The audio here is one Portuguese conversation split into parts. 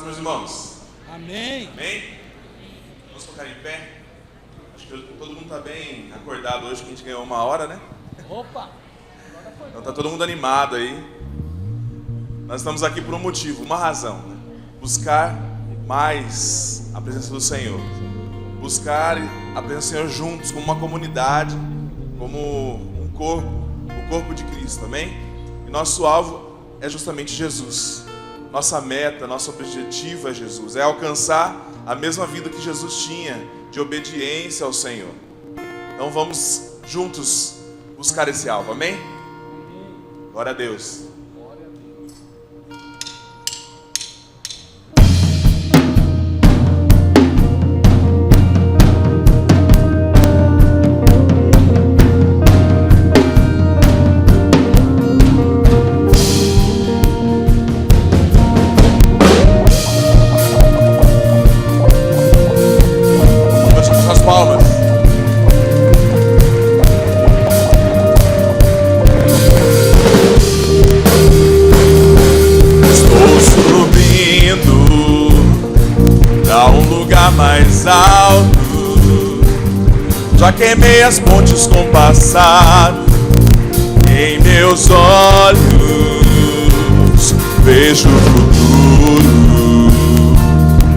meus irmãos? Amém. Amém? Vamos colocar em pé. Acho que todo mundo está bem acordado hoje, que a gente ganhou 1 hora, né? Opa! Então está todo mundo animado aí. Nós estamos aqui por um motivo, uma razão, né? Buscar mais a presença do Senhor. Buscar a presença do Senhor juntos, como uma comunidade, como um corpo, o corpo de Cristo, amém? E nosso alvo é justamente Jesus. Nossa meta, nosso objetivo é Jesus, é alcançar a mesma vida que Jesus tinha, de obediência ao Senhor. Então vamos juntos buscar esse alvo, amém? Glória a Deus. Mais alto, já queimei as pontes com o passado. Em meus olhos vejo o futuro.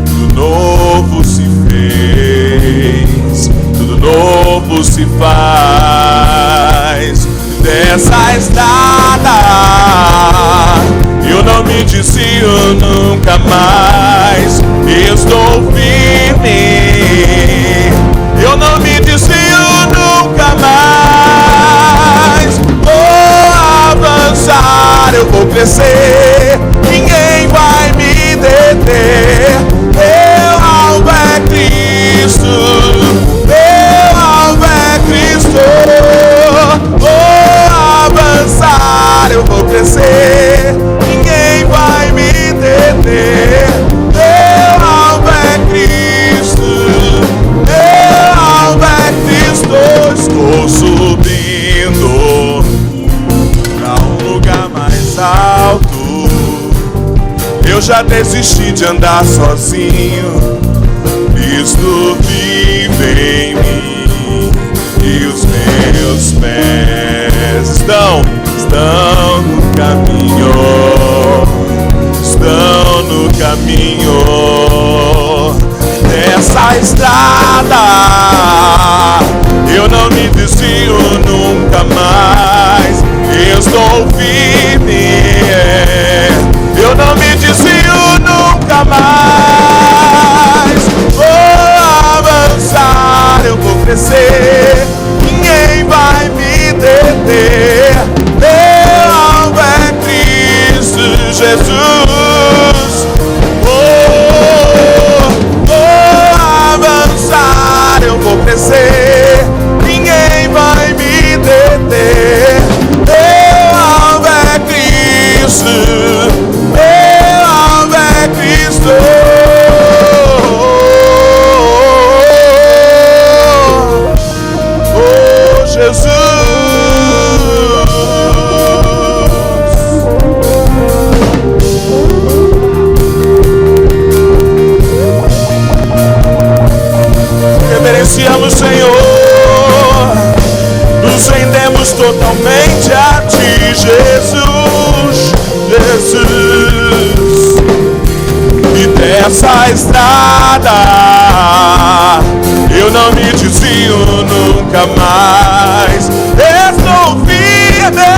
Tudo novo se fez, tudo novo se faz. Dessa estrada eu não me desvio nunca mais. Estou firme, eu não me desvio nunca mais. Vou avançar, eu vou crescer, ninguém vai me deter. Meu alvo é Cristo, meu alvo é Cristo. Vou avançar, eu vou crescer, ninguém vai me deter. Estou subindo pra um lugar mais alto. Eu já desisti de andar sozinho. Cristo vive em mim e os meus pés estão no caminho. Estão no caminho dessa estrada. Eu não me desvio nunca mais. Eu estou firme, eu não me desvio nunca mais. Vou avançar, eu vou crescer, ninguém vai me deter. Meu alvo é Cristo Jesus. Vou avançar, eu vou crescer, ninguém vai me deter. Meu alvo é Cristo, meu alvo é Cristo. Oh Jesus. Reverenciamos, Senhor, nos rendemos totalmente a Ti, Jesus, Jesus. E dessa estrada eu não me desvio nunca mais. Estou firme,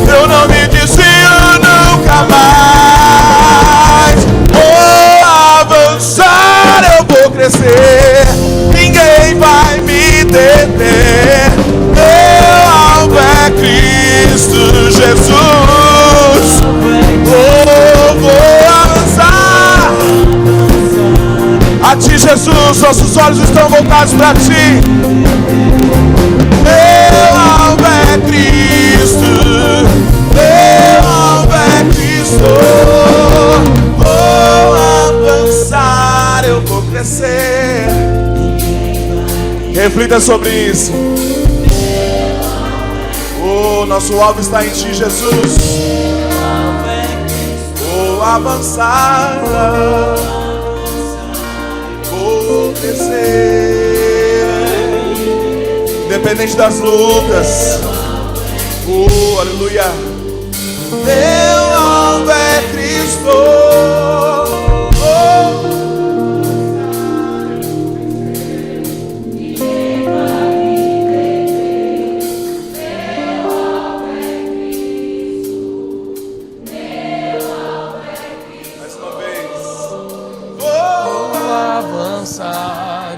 eu não me desvio nunca mais. Vou avançar, eu vou crescer, ninguém vai me deter. Meu alvo é Cristo Jesus. Vou avançar a Ti, Jesus. Nossos olhos estão voltados para Ti. Meu alvo é Cristo, meu alvo é Cristo. Vou avançar, eu vou crescer. Reflita sobre isso. Oh, nosso alvo está em Ti, Jesus. Vou avançar, vou crescer, independente das lutas. Oh, aleluia. Meu alvo é Cristo.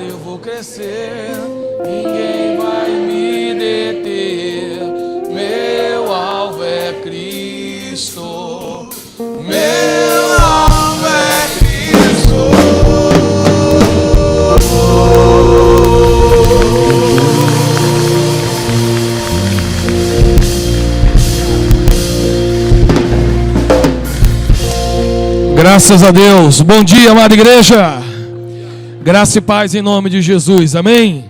Eu vou crescer, ninguém vai me deter. Meu alvo é Cristo. Meu alvo é Cristo. Graças a Deus. Bom dia, amada igreja. Graça e paz em nome de Jesus, amém?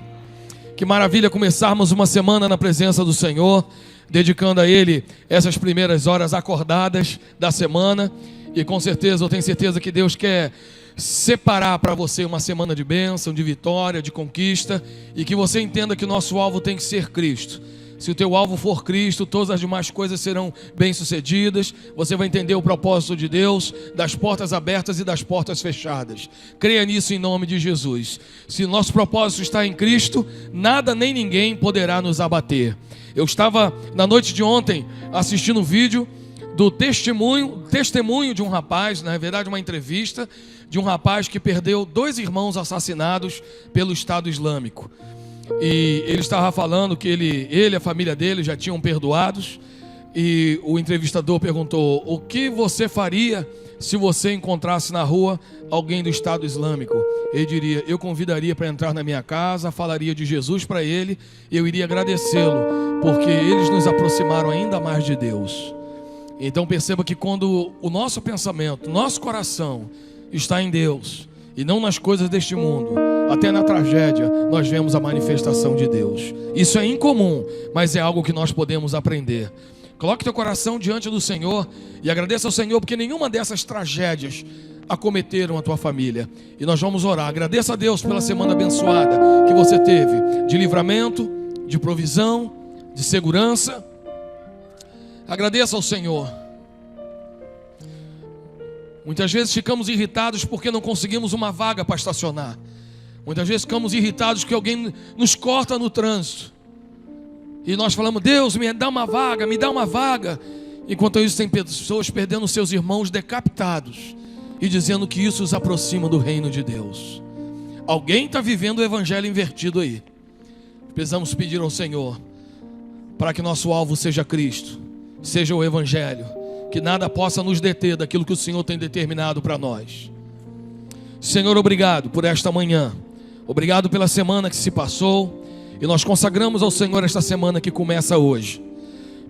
Que maravilha começarmos uma semana na presença do Senhor, dedicando a Ele essas primeiras horas acordadas da semana. E com certeza, eu tenho certeza que Deus quer separar para você uma semana de bênção, de vitória, de conquista, e que você entenda que o nosso alvo tem que ser Cristo. Se o teu alvo for Cristo, todas as demais coisas serão bem-sucedidas. Você vai entender o propósito de Deus, das portas abertas e das portas fechadas. Creia nisso em nome de Jesus. Se o nosso propósito está em Cristo, nada nem ninguém poderá nos abater. Eu estava na noite de ontem assistindo um vídeo do testemunho de um rapaz, na verdade uma entrevista, de um rapaz que perdeu 2 irmãos assassinados pelo Estado Islâmico. E ele estava falando que ele e a família dele já tinham perdoados. E o entrevistador perguntou: o que você faria se você encontrasse na rua alguém do Estado Islâmico? Ele diria: eu convidaria para entrar na minha casa, falaria de Jesus para ele, e eu iria agradecê-lo, porque eles nos aproximaram ainda mais de Deus. Então perceba que quando o nosso pensamento, nosso coração está em Deus e não nas coisas deste mundo, até na tragédia nós vemos a manifestação de Deus. Isso é incomum, mas é algo que nós podemos aprender. Coloque teu coração diante do Senhor e agradeça ao Senhor, porque nenhuma dessas tragédias acometeram a tua família. E nós vamos orar. Agradeça a Deus pela semana abençoada que você teve, de livramento, de provisão, de segurança. Agradeça ao Senhor. Muitas vezes ficamos irritados porque não conseguimos uma vaga para estacionar. Muitas vezes ficamos irritados que alguém nos corta no trânsito. E nós falamos: Deus, me dá uma vaga, me dá uma vaga. Enquanto isso, tem pessoas perdendo seus irmãos decapitados e dizendo que isso os aproxima do reino de Deus. Alguém está vivendo o evangelho invertido aí. Precisamos pedir ao Senhor para que nosso alvo seja Cristo, seja o evangelho, que nada possa nos deter daquilo que o Senhor tem determinado para nós. Senhor, obrigado por esta manhã. Obrigado pela semana que se passou. E nós consagramos ao Senhor esta semana que começa hoje.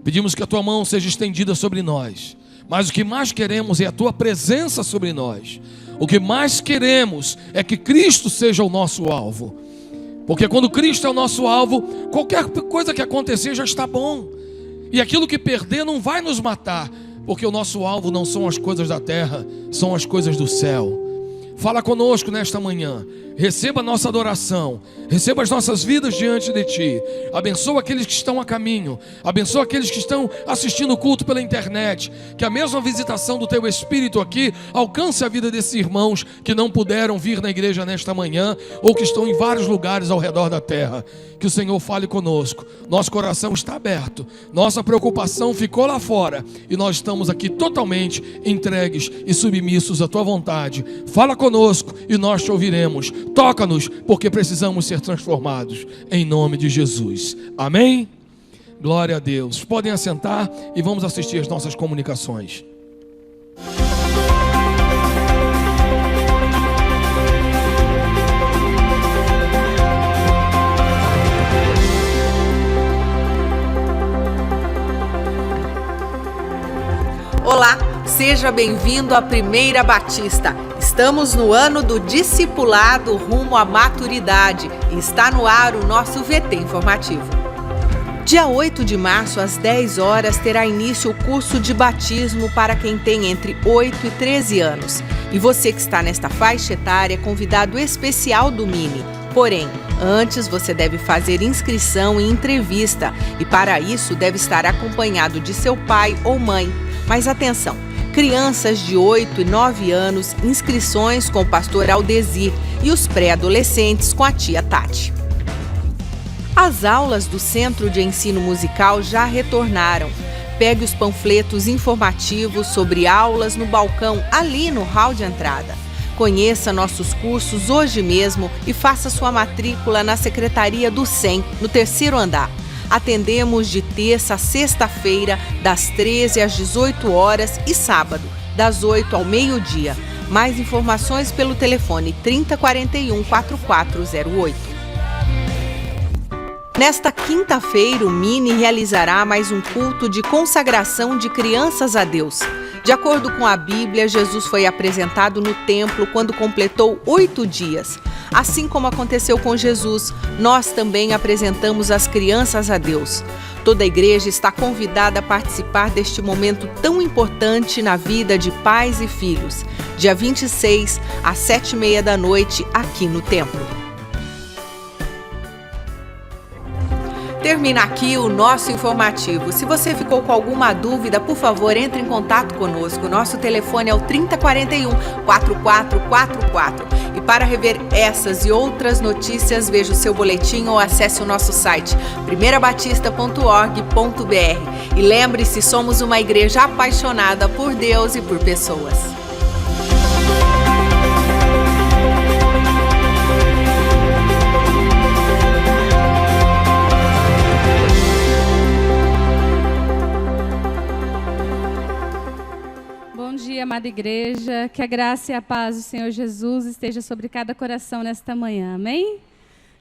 Pedimos que a tua mão seja estendida sobre nós. Mas o que mais queremos é a tua presença sobre nós. O que mais queremos é que Cristo seja o nosso alvo. Porque quando Cristo é o nosso alvo, qualquer coisa que acontecer já está bom. E aquilo que perder não vai nos matar. Porque o nosso alvo não são as coisas da terra, são as coisas do céu. Fala conosco nesta manhã. Receba a nossa adoração. Receba as nossas vidas diante de Ti. Abençoa aqueles que estão a caminho. Abençoa aqueles que estão assistindo o culto pela internet. Que a mesma visitação do Teu Espírito aqui alcance a vida desses irmãos que não puderam vir na igreja nesta manhã, ou que estão em vários lugares ao redor da terra. Que o Senhor fale conosco. Nosso coração está aberto. Nossa preocupação ficou lá fora. E nós estamos aqui totalmente entregues e submissos à Tua vontade. Fala conosco e nós Te ouviremos. Toca-nos, porque precisamos ser transformados, em nome de Jesus. Amém? Glória a Deus. Podem assentar e vamos assistir as nossas comunicações. Olá, seja bem-vindo à Primeira Batista. Estamos no ano do discipulado rumo à maturidade e está no ar o nosso VT informativo. Dia 8 de março, às 10 horas, terá início o curso de batismo para quem tem entre 8 e 13 anos. E você que está nesta faixa etária é convidado especial do Mini. Porém, antes você deve fazer inscrição e entrevista, e para isso deve estar acompanhado de seu pai ou mãe. Mas atenção, crianças de 8 e 9 anos, inscrições com o pastor Aldezir, e os pré-adolescentes com a tia Tati. As aulas do Centro de Ensino Musical já retornaram. Pegue os panfletos informativos sobre aulas no balcão ali no hall de entrada. Conheça nossos cursos hoje mesmo e faça sua matrícula na Secretaria do SEM, no 3º andar. Atendemos de terça a sexta-feira, das 13 às 18 horas e sábado, das 8 ao meio-dia. Mais informações pelo telefone 3041 4408. Nesta quinta-feira, o Mini realizará mais um culto de consagração de crianças a Deus. De acordo com a Bíblia, Jesus foi apresentado no templo quando completou 8 dias. Assim como aconteceu com Jesus, nós também apresentamos as crianças a Deus. Toda a igreja está convidada a participar deste momento tão importante na vida de pais e filhos. Dia 26, às 7h30 da noite, aqui no templo. Termina aqui o nosso informativo. Se você ficou com alguma dúvida, por favor, entre em contato conosco. Nosso telefone é o 3041 4444. E para rever essas e outras notícias, veja o seu boletim ou acesse o nosso site primeirabatista.org.br. E lembre-se, somos uma igreja apaixonada por Deus e por pessoas. Amada igreja, que a graça e a paz do Senhor Jesus esteja sobre cada coração nesta manhã, amém?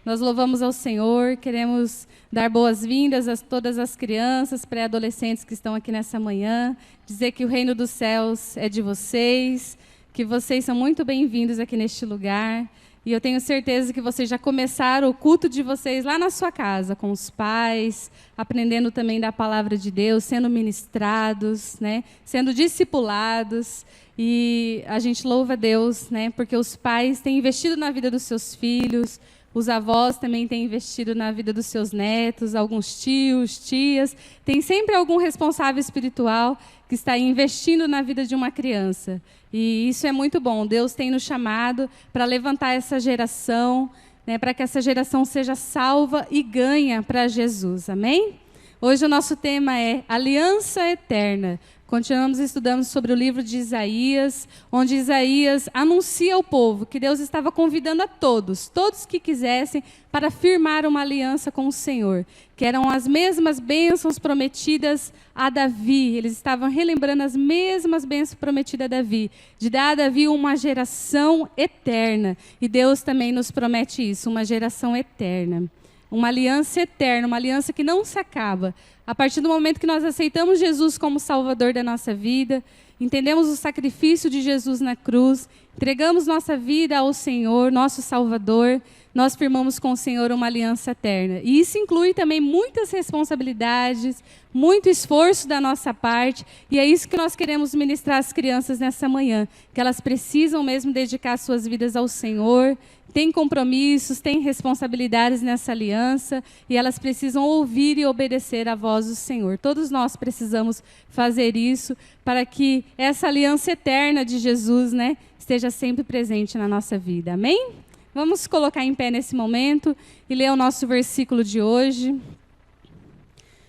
Nós louvamos ao Senhor, queremos dar boas-vindas a todas as crianças, pré-adolescentes que estão aqui nessa manhã, dizer que o reino dos céus é de vocês, que vocês são muito bem-vindos aqui neste lugar. E eu tenho certeza que vocês já começaram o culto de vocês lá na sua casa, com os pais, aprendendo também da palavra de Deus, sendo ministrados, né? Sendo discipulados. E a gente louva a Deus, né? Porque os pais têm investido na vida dos seus filhos, os avós também têm investido na vida dos seus netos, alguns tios, tias. Tem sempre algum responsável espiritual que está investindo na vida de uma criança. E isso é muito bom. Deus tem nos chamado para levantar essa geração, né, para que essa geração seja salva e ganha para Jesus. Amém? Hoje o nosso tema é Aliança Eterna. Continuamos estudando sobre o livro de Isaías, onde Isaías anuncia ao povo que Deus estava convidando a todos que quisessem, para firmar uma aliança com o Senhor, que eram as mesmas bênçãos prometidas a Davi. Eles estavam relembrando as mesmas bênçãos prometidas a Davi, de dar a Davi uma geração eterna. E Deus também nos promete isso, uma geração eterna. Uma aliança eterna, uma aliança que não se acaba. A partir do momento que nós aceitamos Jesus como Salvador da nossa vida, entendemos o sacrifício de Jesus na cruz, entregamos nossa vida ao Senhor, nosso Salvador, nós firmamos com o Senhor uma aliança eterna. E isso inclui também muitas responsabilidades, muito esforço da nossa parte, e é isso que nós queremos ministrar às crianças nessa manhã, que elas precisam mesmo dedicar suas vidas ao Senhor, têm compromissos, têm responsabilidades nessa aliança, e elas precisam ouvir e obedecer à voz do Senhor. Todos nós precisamos fazer isso para que essa aliança eterna de Jesus, né, esteja sempre presente na nossa vida. Amém? Vamos colocar em pé nesse momento e ler o nosso versículo de hoje.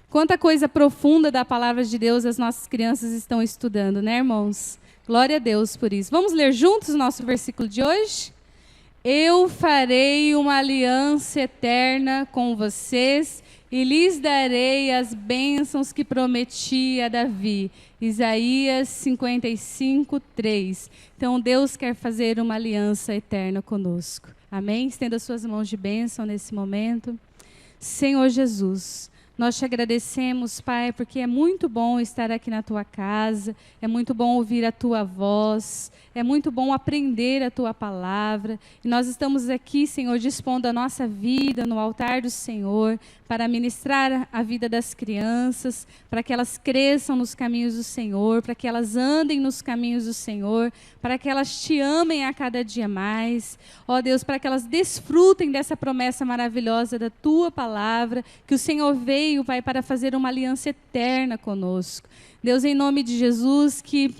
Quanta coisa profunda da palavra de Deus as nossas crianças estão estudando, né, irmãos? Glória a Deus por isso. Vamos ler juntos o nosso versículo de hoje? Eu farei uma aliança eterna com vocês e lhes darei as bênçãos que prometi a Davi. Isaías 55:3. Então Deus quer fazer uma aliança eterna conosco. Amém? Estenda suas mãos de bênção nesse momento. Senhor Jesus, Nós te agradecemos, Pai, porque é muito bom estar aqui na tua casa, é muito bom ouvir a tua voz, é muito bom aprender a tua palavra. E nós estamos aqui, Senhor, dispondo a nossa vida no altar do Senhor, para ministrar a vida das crianças, para que elas cresçam nos caminhos do Senhor, para que elas andem nos caminhos do Senhor, para que elas te amem a cada dia mais. Ó Deus, para que elas desfrutem dessa promessa maravilhosa da tua palavra, que o Senhor veio, Pai, para fazer uma aliança eterna conosco. Deus, em nome de Jesus, que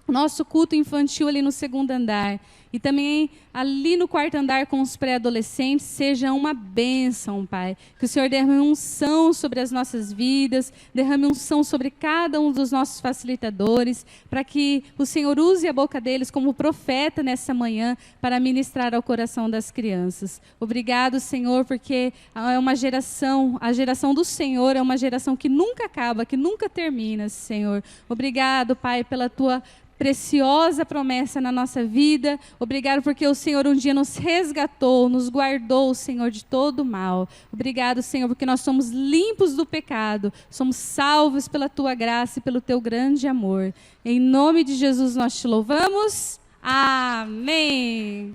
nosso culto infantil ali no segundo andar e também ali no quarto andar com os pré-adolescentes seja uma bênção, Pai. Que o Senhor derrame unção sobre as nossas vidas, derrame unção sobre cada um dos nossos facilitadores, para que o Senhor use a boca deles como profeta nessa manhã para ministrar ao coração das crianças. Obrigado, Senhor, porque é uma geração, a geração do Senhor é uma geração que nunca acaba, que nunca termina, Senhor. Obrigado, Pai, pela tua preciosa promessa na nossa vida. Obrigado porque o Senhor um dia nos resgatou, nos guardou, Senhor, de todo mal. Obrigado, Senhor, porque nós somos limpos do pecado, somos salvos pela tua graça e pelo teu grande amor. Em nome de Jesus nós te louvamos. Amém.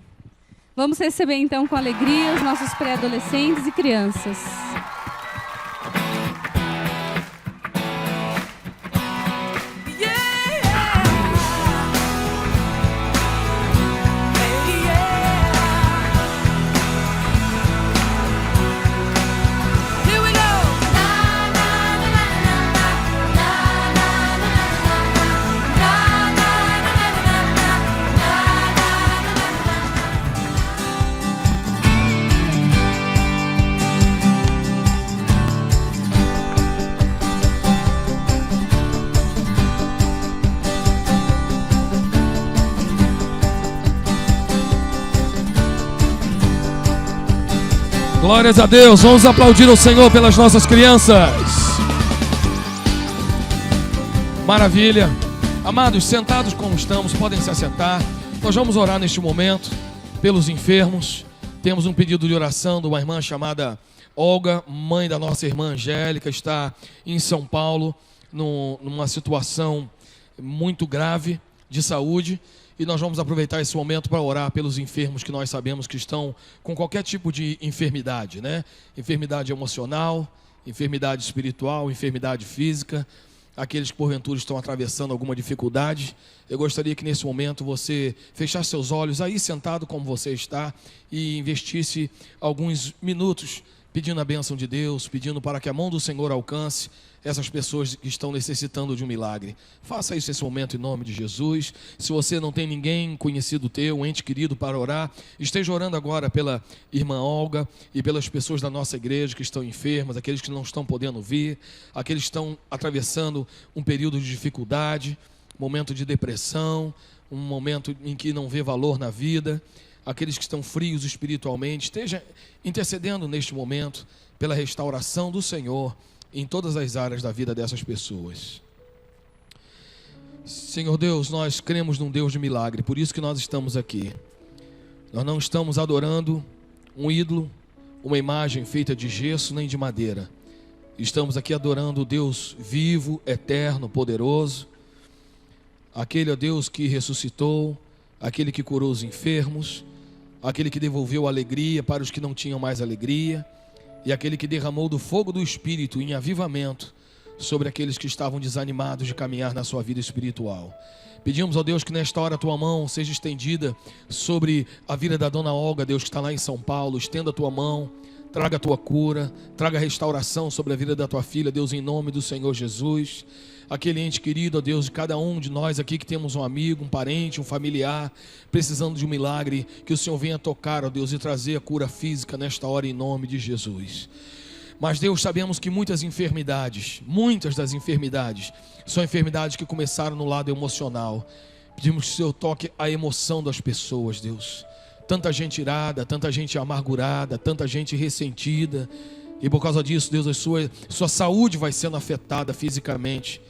Vamos receber então com alegria os nossos pré-adolescentes e crianças. Glórias a Deus, vamos aplaudir o Senhor pelas nossas crianças. Maravilha. Amados, sentados como estamos, podem se assentar. Nós vamos orar neste momento pelos enfermos. Temos um pedido de oração de uma irmã chamada Olga, mãe da nossa irmã Angélica, está em São Paulo, numa situação muito grave de saúde. E nós vamos aproveitar esse momento para orar pelos enfermos que nós sabemos que estão com qualquer tipo de enfermidade, né? Enfermidade emocional, enfermidade espiritual, enfermidade física, aqueles que porventura estão atravessando alguma dificuldade. Eu gostaria que nesse momento você fechasse seus olhos aí sentado como você está e investisse alguns minutos pedindo a bênção de Deus, pedindo para que a mão do Senhor alcance essas pessoas que estão necessitando de um milagre. Faça isso nesse momento em nome de Jesus. Se você não tem ninguém conhecido teu, um ente querido para orar, esteja orando agora pela irmã Olga e pelas pessoas da nossa igreja que estão enfermas, aqueles que não estão podendo vir, aqueles que estão atravessando um período de dificuldade, momento de depressão, um momento em que não vê valor na vida, aqueles que estão frios espiritualmente. Esteja intercedendo neste momento pela restauração do Senhor em todas as áreas da vida dessas pessoas. Senhor Deus, nós cremos num Deus de milagre, por isso que nós estamos aqui. Nós não estamos adorando um ídolo, uma imagem feita de gesso nem de madeira. Estamos aqui adorando o Deus vivo, eterno, poderoso, aquele, ó Deus, que ressuscitou, aquele que curou os enfermos, aquele que devolveu alegria para os que não tinham mais alegria, e aquele que derramou do fogo do Espírito em avivamento sobre aqueles que estavam desanimados de caminhar na sua vida espiritual. Pedimos, ó Deus, que nesta hora a tua mão seja estendida sobre a vida da dona Olga, Deus, que está lá em São Paulo. Estenda a tua mão, traga a tua cura, traga restauração sobre a vida da tua filha, Deus, em nome do Senhor Jesus. Aquele ente querido, ó Deus, de cada um de nós aqui que temos um amigo, um parente, um familiar, precisando de um milagre, que o Senhor venha tocar, ó Deus, e trazer a cura física nesta hora em nome de Jesus. Mas Deus, sabemos que muitas das enfermidades, são enfermidades que começaram no lado emocional. Pedimos que o Senhor toque a emoção das pessoas, Deus. Tanta gente irada, tanta gente amargurada, tanta gente ressentida, e por causa disso, Deus, a sua saúde vai sendo afetada fisicamente.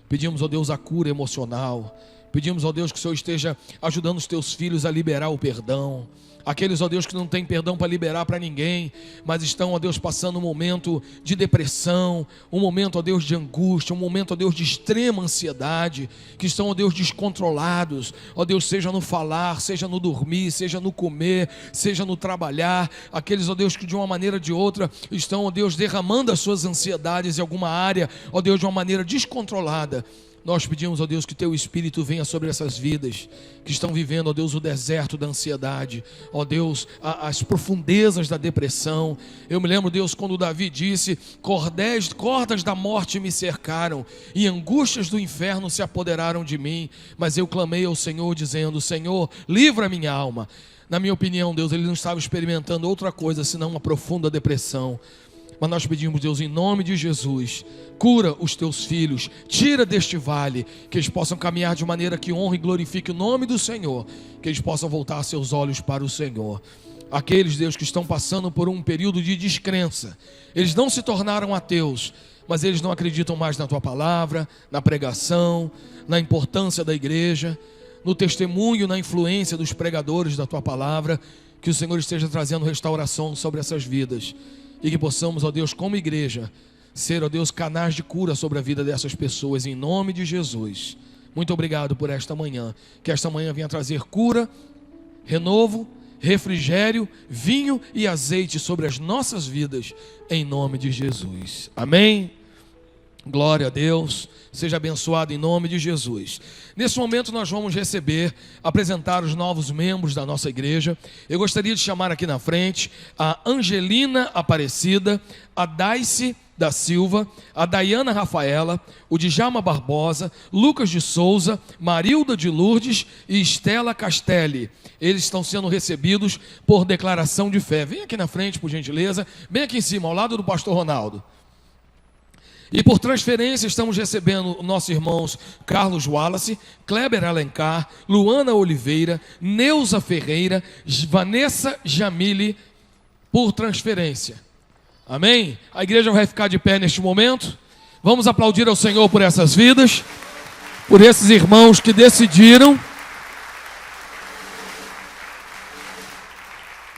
Pedimos, ó Deus, a cura emocional. Pedimos, ó Deus, que o Senhor esteja ajudando os teus filhos a liberar o perdão. Aqueles, ó Deus, que não têm perdão para liberar para ninguém, mas estão, ó Deus, passando um momento de depressão, um momento, ó Deus, de angústia, um momento, ó Deus, de extrema ansiedade, que estão, ó Deus, descontrolados, ó Deus, seja no falar, seja no dormir, seja no comer, seja no trabalhar, aqueles, ó Deus, que de uma maneira ou de outra estão, ó Deus, derramando as suas ansiedades em alguma área, ó Deus, de uma maneira descontrolada. Nós pedimos, ó Deus, que Teu Espírito venha sobre essas vidas que estão vivendo, ó Deus, o deserto da ansiedade, ó Deus, as profundezas da depressão. Eu me lembro, Deus, quando Davi disse: cordas da morte me cercaram e angústias do inferno se apoderaram de mim, mas eu clamei ao Senhor dizendo: Senhor, livra a minha alma. Na minha opinião, Deus, ele não estava experimentando outra coisa senão uma profunda depressão. Mas nós pedimos, Deus, em nome de Jesus, cura os teus filhos, tira deste vale, que eles possam caminhar de maneira que honre e glorifique o nome do Senhor, que eles possam voltar seus olhos para o Senhor. Aqueles, Deus, que estão passando por um período de descrença, eles não se tornaram ateus, mas eles não acreditam mais na Tua palavra, na pregação, na importância da igreja, no testemunho, na influência dos pregadores da Tua palavra. Que o Senhor esteja trazendo restauração sobre essas vidas. E que possamos, ó Deus, como igreja, ser, ó Deus, canais de cura sobre a vida dessas pessoas, em nome de Jesus. Muito obrigado por esta manhã. Que esta manhã venha trazer cura, renovo, refrigério, vinho e azeite sobre as nossas vidas, em nome de Jesus. Amém? Glória a Deus. Seja abençoado em nome de Jesus. Nesse momento nós vamos apresentar os novos membros da nossa igreja. Eu gostaria de chamar aqui na frente a Angelina Aparecida, a Daice da Silva, a Dayana Rafaela, o Djalma Barbosa, Lucas de Souza, Marilda de Lourdes e Estela Castelli. Eles estão sendo recebidos por declaração de fé. Vem aqui na frente, por gentileza, bem aqui em cima, ao lado do pastor Ronaldo. E por transferência estamos recebendo nossos irmãos Carlos Wallace, Kleber Alencar, Luana Oliveira, Neuza Ferreira, Vanessa Jamile, por transferência. Amém? A igreja vai ficar de pé neste momento. Vamos aplaudir ao Senhor por essas vidas, por esses irmãos que decidiram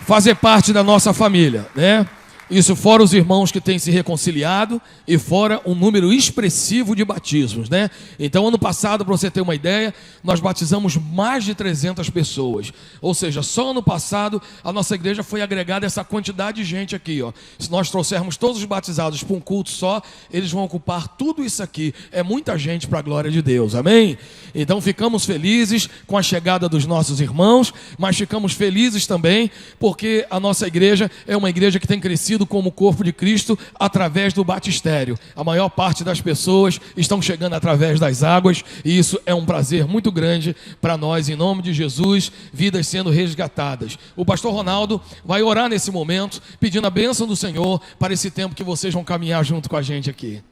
fazer parte da nossa família, né? Isso fora os irmãos que têm se reconciliado e fora um número expressivo de batismos, né? Então, ano passado, para você ter uma ideia, nós batizamos mais de 300 pessoas. Ou seja, só ano passado a nossa igreja foi agregada essa quantidade de gente aqui, ó. Se nós trouxermos todos os batizados para um culto só, eles vão ocupar tudo isso aqui. É muita gente para a glória de Deus, amém? Então, ficamos felizes com a chegada dos nossos irmãos, mas ficamos felizes também porque a nossa igreja é uma igreja que tem crescido como corpo de Cristo através do batistério. A maior parte das pessoas estão chegando através das águas e isso é um prazer muito grande para nós, em nome de Jesus, vidas sendo resgatadas. O pastor Ronaldo vai orar nesse momento, pedindo a bênção do Senhor para esse tempo que vocês vão caminhar junto com a gente aqui.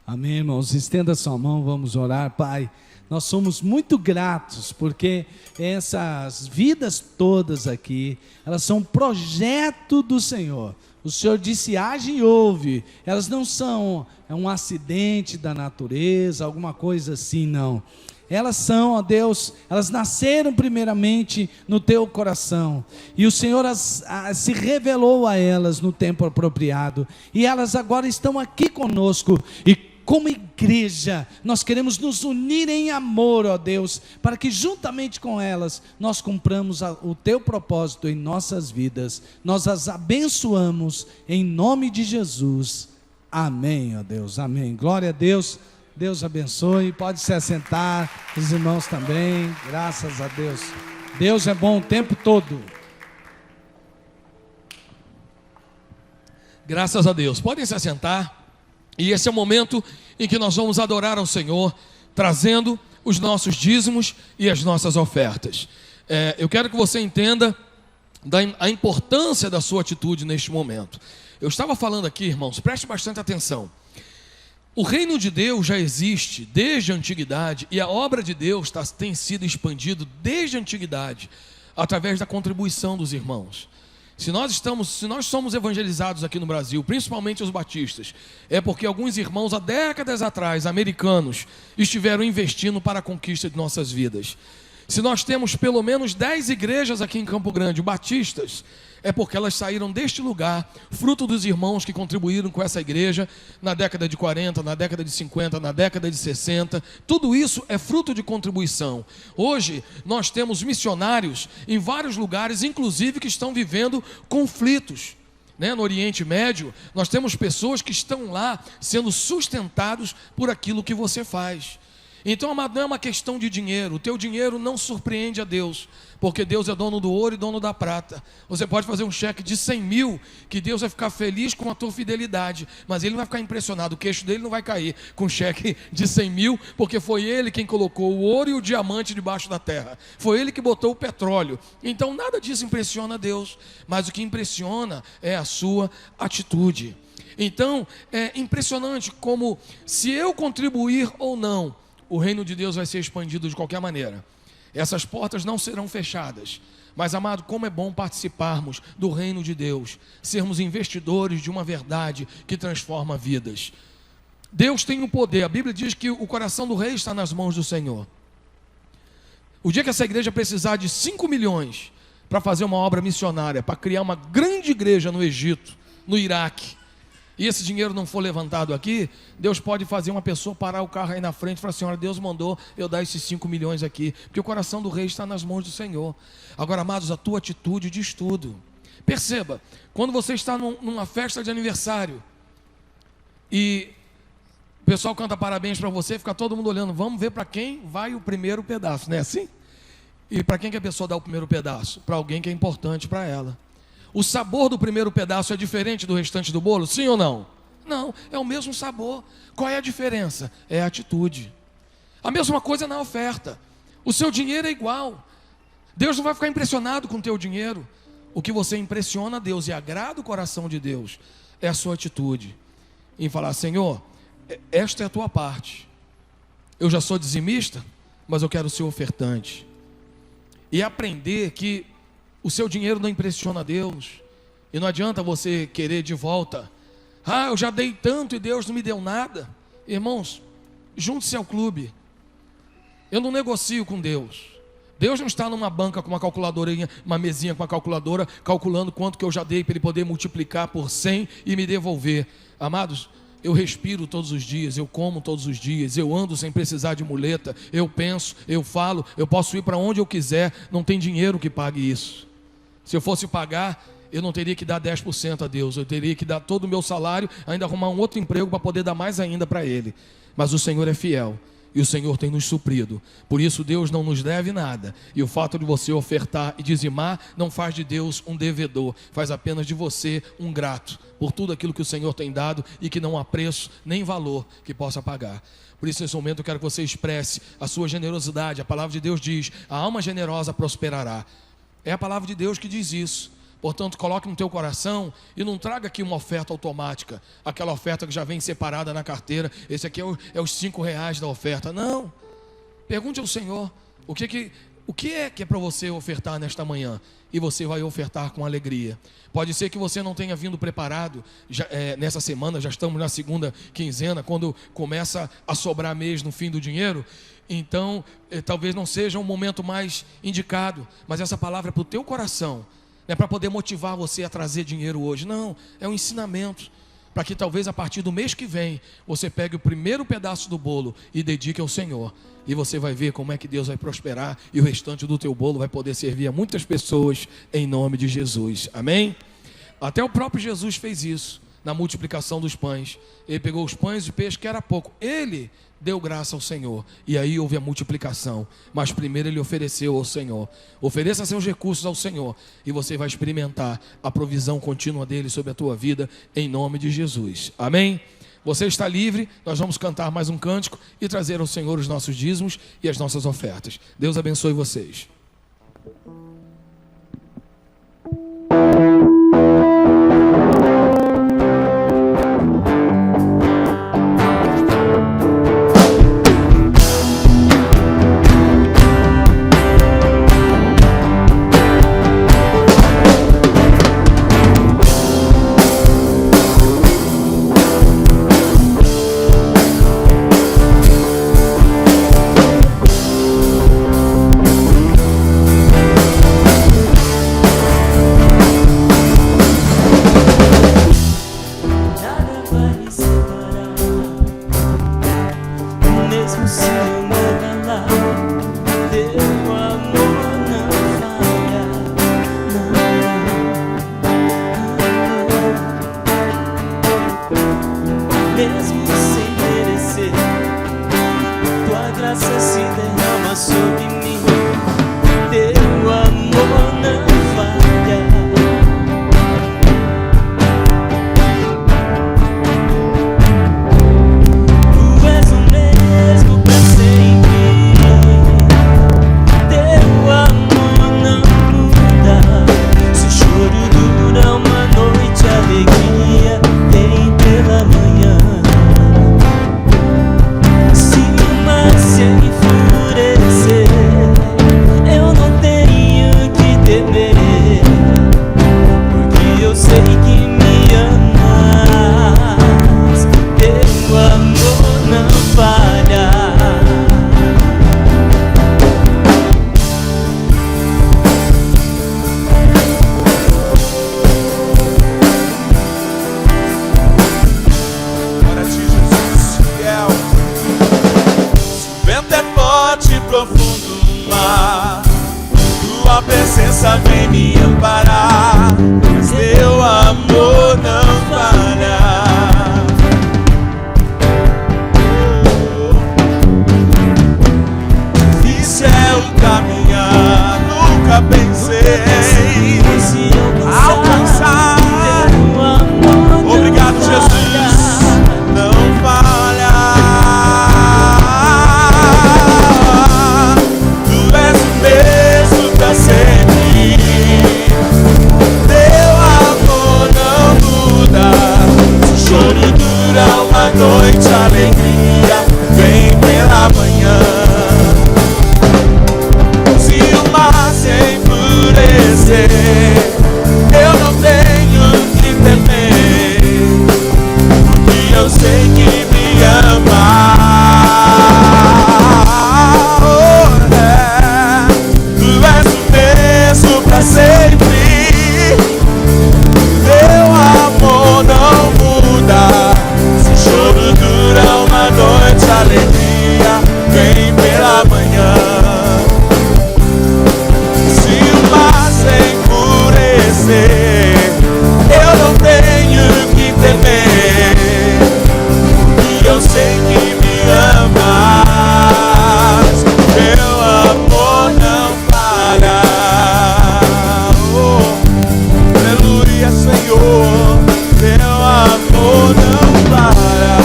Amém, irmãos. Estenda sua mão, vamos orar. Pai, nós somos muito gratos porque essas vidas todas aqui, elas são um projeto do Senhor. O Senhor disse: age e ouve. Elas não são um acidente da natureza, alguma coisa assim, não. Elas são, ó Deus, elas nasceram primeiramente no teu coração. E o Senhor se revelou a elas no tempo apropriado. E elas agora estão aqui conosco. E como igreja, nós queremos nos unir em amor, ó Deus, para que juntamente com elas, nós cumpramos o teu propósito em nossas vidas. Nós as abençoamos em nome de Jesus. Amém, ó Deus, amém. Glória a Deus, Deus abençoe. Pode se assentar, os irmãos também, graças a Deus. Deus é bom o tempo todo. Graças a Deus. Podem se assentar. E esse é o momento em que nós vamos adorar ao Senhor, trazendo os nossos dízimos e as nossas ofertas. Eu quero que você entenda a importância da sua atitude neste momento. Eu estava falando aqui, irmãos, preste bastante atenção. O reino de Deus já existe desde a antiguidade e a obra de Deus tem sido expandido desde a antiguidade, através da contribuição dos irmãos. Se nós somos evangelizados aqui no Brasil, principalmente os batistas, é porque alguns irmãos há décadas atrás, americanos, estiveram investindo para a conquista de nossas vidas. Se nós temos pelo menos 10 igrejas aqui em Campo Grande, batistas, é porque elas saíram deste lugar, fruto dos irmãos que contribuíram com essa igreja na década de 40, na década de 50, na década de 60. Tudo isso é fruto de contribuição. Hoje, nós temos missionários em vários lugares, inclusive que estão vivendo conflitos. No Oriente Médio, nós temos pessoas que estão lá sendo sustentados por aquilo que você faz. Então, amado, não é uma questão de dinheiro. O teu dinheiro não surpreende a Deus, porque Deus é dono do ouro e dono da prata. Você pode fazer um cheque de 100 mil, que Deus vai ficar feliz com a tua fidelidade, mas Ele não vai ficar impressionado, o queixo dele não vai cair com um cheque de 100 mil, porque foi Ele quem colocou o ouro e o diamante debaixo da terra. Foi Ele que botou o petróleo. Então, nada disso impressiona a Deus, mas o que impressiona é a sua atitude. Então, é impressionante como, se eu contribuir ou não, o reino de Deus vai ser expandido de qualquer maneira. Essas portas não serão fechadas. Mas, amado, como é bom participarmos do reino de Deus, sermos investidores de uma verdade que transforma vidas. Deus tem o poder. A Bíblia diz que o coração do rei está nas mãos do Senhor. O dia que essa igreja precisar de 5 milhões para fazer uma obra missionária, para criar uma grande igreja no Egito, no Iraque, e esse dinheiro não for levantado aqui, Deus pode fazer uma pessoa parar o carro aí na frente e falar: Senhora, Deus mandou eu dar esses 5 milhões aqui, porque o coração do rei está nas mãos do Senhor. Agora, amados, a tua atitude diz tudo. Perceba, quando você está numa festa de aniversário e o pessoal canta parabéns para você, fica todo mundo olhando, vamos ver para quem vai o primeiro pedaço, não é assim? E para quem que a pessoa dá o primeiro pedaço? Para alguém que é importante para ela. O sabor do primeiro pedaço é diferente do restante do bolo? Sim ou não? Não, é o mesmo sabor. Qual é a diferença? É a atitude. A mesma coisa na oferta. O seu dinheiro é igual. Deus não vai ficar impressionado com o teu dinheiro. O que você impressiona a Deus e agrada o coração de Deus é a sua atitude. Em falar: Senhor, esta é a tua parte. Eu já sou dizimista, mas eu quero ser ofertante. E aprender que o seu dinheiro não impressiona a Deus. E não adianta você querer de volta: eu já dei tanto e Deus não me deu nada. Irmãos, junte-se ao clube. Eu não negocio com Deus. Deus não está numa banca com uma calculadorinha, uma mesinha com uma calculadora, calculando quanto que eu já dei para Ele poder multiplicar por 100 e me devolver. Amados, eu respiro todos os dias, eu como todos os dias, eu ando sem precisar de muleta, eu penso, eu falo, eu posso ir para onde eu quiser, não tem dinheiro que pague isso. Se eu fosse pagar, eu não teria que dar 10% a Deus, eu teria que dar todo o meu salário, ainda arrumar um outro emprego para poder dar mais ainda para Ele. Mas o Senhor é fiel e o Senhor tem nos suprido. Por isso Deus não nos deve nada. E o fato de você ofertar e dizimar não faz de Deus um devedor, faz apenas de você um grato por tudo aquilo que o Senhor tem dado e que não há preço nem valor que possa pagar. Por isso, nesse momento, eu quero que você expresse a sua generosidade. A palavra de Deus diz: a alma generosa prosperará. É a palavra de Deus que diz isso. Portanto, coloque no teu coração e não traga aqui uma oferta automática, aquela oferta que já vem separada na carteira. Esse aqui é os 5 reais da oferta. Não. Pergunte ao Senhor o que é para você ofertar nesta manhã, e você vai ofertar com alegria. Pode ser que você não tenha vindo preparado nessa semana, já estamos na segunda quinzena, quando começa a sobrar mês no fim do dinheiro. Então, talvez não seja um momento mais indicado, mas essa palavra é para o teu coração. Não é para poder motivar você a trazer dinheiro hoje, não, é um ensinamento, para que talvez a partir do mês que vem, você pegue o primeiro pedaço do bolo e dedique ao Senhor, e você vai ver como é que Deus vai prosperar, e o restante do teu bolo vai poder servir a muitas pessoas, em nome de Jesus, amém? Até o próprio Jesus fez isso, na multiplicação dos pães. Ele pegou os pães e peixes, que era pouco, ele deu graça ao Senhor, e aí houve a multiplicação. Mas primeiro ele ofereceu ao Senhor. Ofereça seus recursos ao Senhor, e você vai experimentar a provisão contínua dele sobre a tua vida, em nome de Jesus, amém? Você está livre. Nós vamos cantar mais um cântico e trazer ao Senhor os nossos dízimos e as nossas ofertas. Deus abençoe vocês. Mesmo se eu morrer lá, teu amor não falha. Mesmo sem merecer, tua graça se derrama sobre mim. Teu amor não falha. Tu és o mesmo pra sempre. Teu amor não muda. Se o choro dura uma noite, a alegria vem pela manhã. Se o mar se enfurecer, eu não tenho que temer, porque eu sei que me amas. Teu amor não falha. Glória a ti, Jesus, fiel. Se o vento é forte e profundo no mar, tua presença vem me amparar, mas teu amor não falha. Difícil é o caminhar, nunca pensei alcançar. Obrigado, Jesus, não falha. Tu és o mesmo pra sempre. Teu amor não muda. Se o choro dura uma noite, a alegria vem pela manhã. Se o mar se enfurecer, eu não tenho que temer, porque eu sei que me ama. Oh, é. Tu és o mesmo pra sempre. Teu amor não muda. Se o choro dura uma noite, a alegria vem pela manhã. Se o mar se enfurecer, eu não tenho que temer, porque eu sei que me amas. Teu amor não falha. Oh, aleluia, Senhor. Teu amor não falha.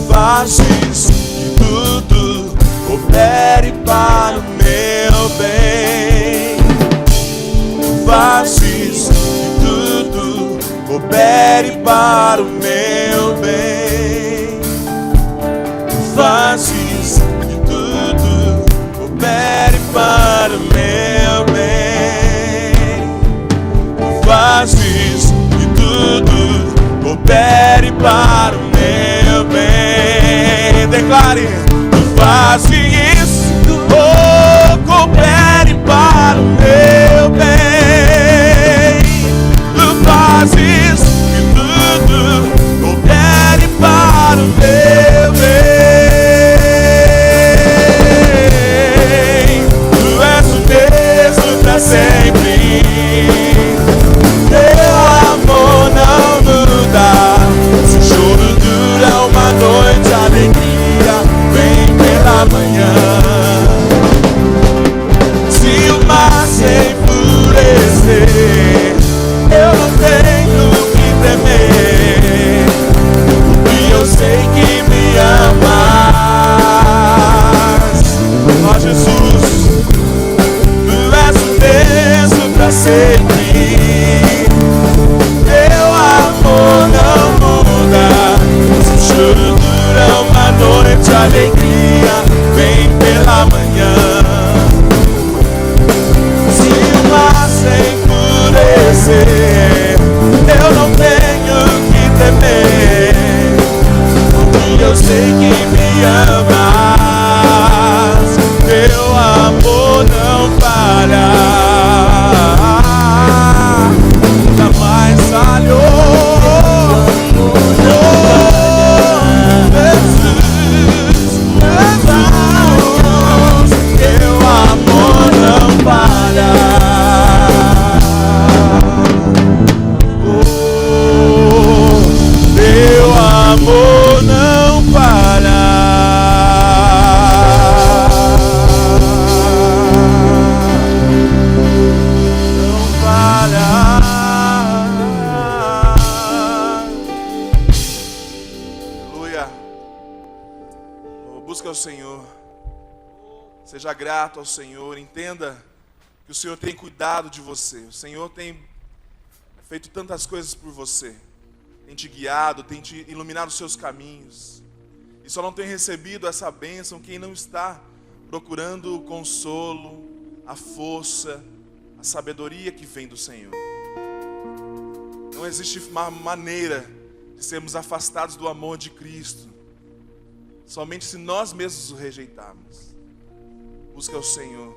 Fazes que tudo coopere para o meu bem. Fazes que tudo coopere para o meu bem. Fazes que tudo coopere para o meu bem. Fazes que tudo coopere para o meu bem. Declare: tu fazes, oh, coopere para o meu bem. Tu fazes que tudo coopere para o meu bem. Tu és o mesmo pra sempre. Teu amor não muda. Se o choro dura uma noite, a alegria vem pela manhã. Se o mar se enfurecer, eu não tenho ao Senhor. Seja grato ao Senhor. Entenda que o Senhor tem cuidado de você. O Senhor tem feito tantas coisas por você. Tem te guiado, tem te iluminado os seus caminhos. E só não tem recebido essa bênção quem não está procurando o consolo, a força, a sabedoria que vem do Senhor. Não existe uma maneira de sermos afastados do amor de Cristo, somente se nós mesmos o rejeitarmos. Busca o Senhor,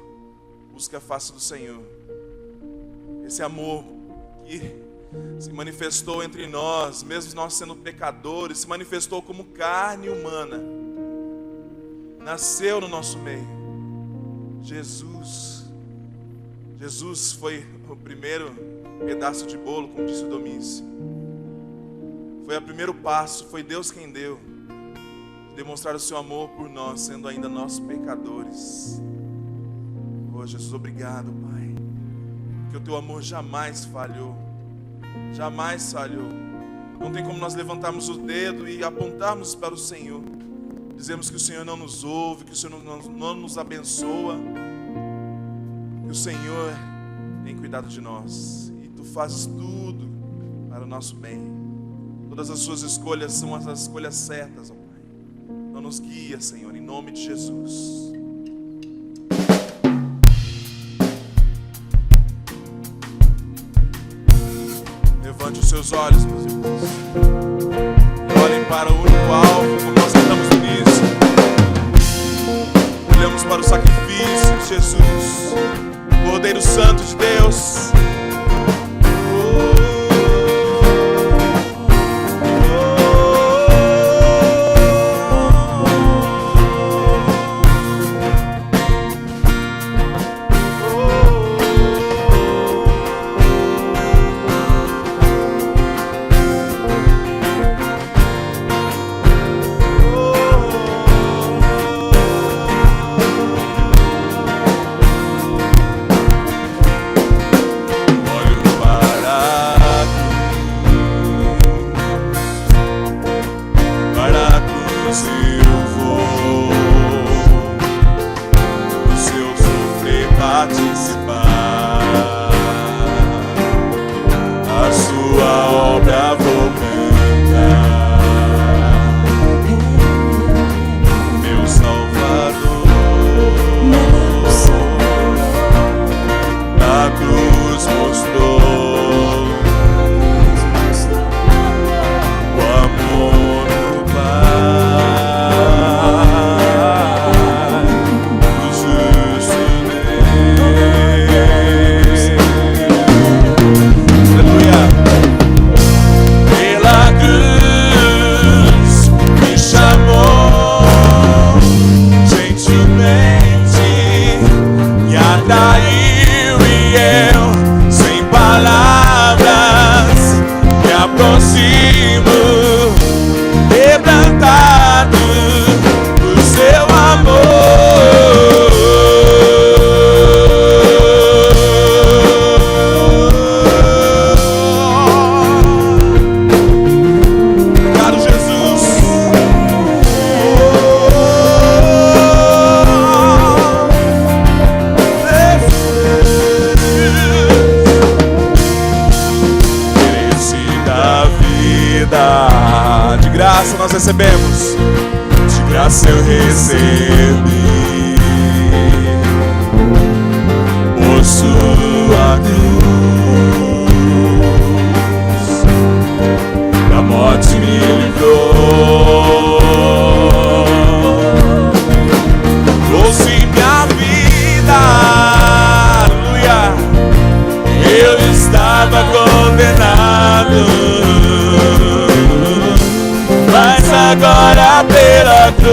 busca a face do Senhor. Esse amor que se manifestou entre nós, mesmo nós sendo pecadores, se manifestou como carne humana, nasceu no nosso meio. Jesus foi o primeiro pedaço de bolo, como disse o Domício. Foi o primeiro passo, foi Deus quem deu, de demonstrar o seu amor por nós, sendo ainda nós pecadores. Oh Jesus, obrigado, Pai, porque o teu amor jamais falhou. Jamais falhou. Não tem como nós levantarmos o dedo e apontarmos para o Senhor, dizemos que o Senhor não nos ouve, que o Senhor não nos abençoa, que o Senhor tem cuidado de nós e Tu fazes tudo para o nosso bem. Todas as Suas escolhas são as escolhas certas, ó Pai. Então nos guia, Senhor, em nome de Jesus. Levante os seus olhos, meus irmãos, e olhem para o único alvo, como nós cantamos no início. Olhamos para o sacrifício de Jesus, Cordeiro Santo de Deus. Recebemos, de graça eu recebi, por sua cruz, da morte me livrou, trouxe minha vida, aleluia, eu estava condenado, mas agora pela cruz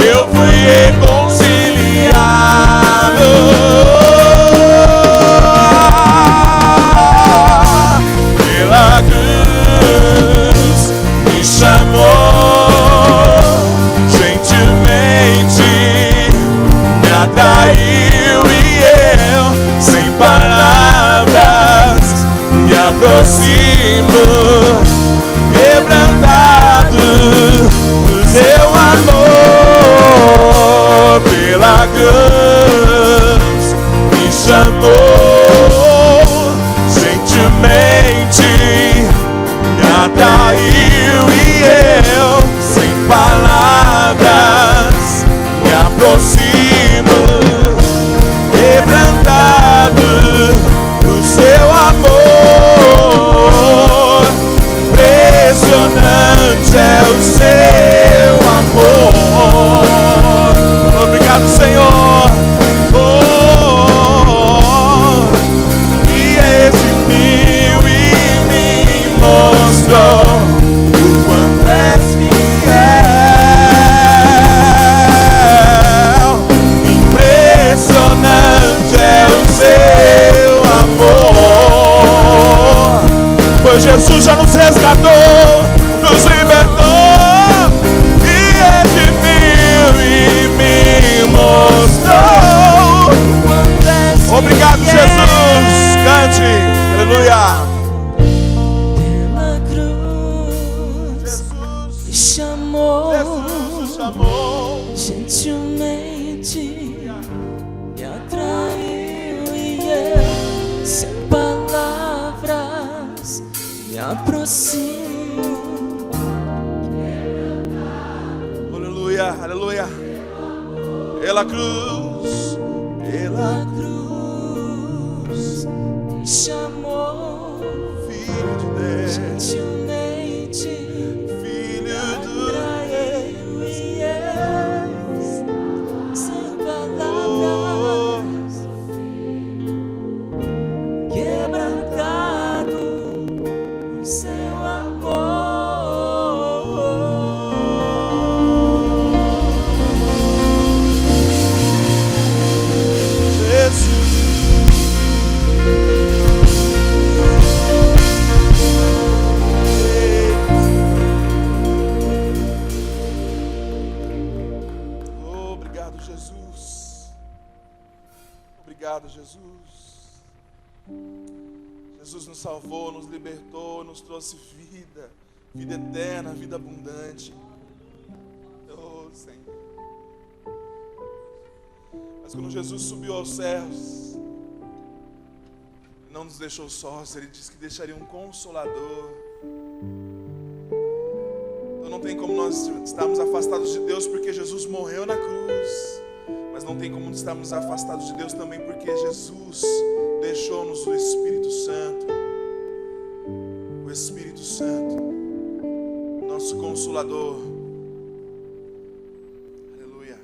eu fui reconciliado. Pela cruz me chamou gentilmente, me atraiu e eu, sem palavras, me aproximo, quebrantado pela cruz me chamou, gentilmente me atraiu e eu, sem palavras, me aproximo, quebrantado do seu amor. Impressionante é o seu amor. Obrigado, Senhor. E redimiu e me mostrou o quanto és fiel. Impressionante é o seu amor. Pois Jesus já nos resgatou, nos libertou e redimiu e me mostrou. Obrigado, Jesus. Cante, aleluia. Pela cruz Jesus, me chamou, Jesus nos chamou, gentilmente me atraiu e eu, sem palavras, me aproximo. aleluia, aleluia. Pela cruz, pela cruz me chamou, Filho de Deus, gentilmente Filho do atraiu e eu, sem palavras, quebrantado no seu Obrigado, Jesus. Obrigado, Jesus. Jesus nos salvou, nos libertou, nos trouxe vida, vida eterna, vida abundante. Oh, Senhor. Mas quando Jesus subiu aos céus, Ele não nos deixou sós, Ele disse que deixaria um consolador. Então não tem como nós estarmos afastados de Deus porque Jesus morreu na cruz, mas não tem como estarmos afastados de Deus também porque Jesus deixou-nos o Espírito Santo. O Espírito Santo, nosso Consolador. Aleluia.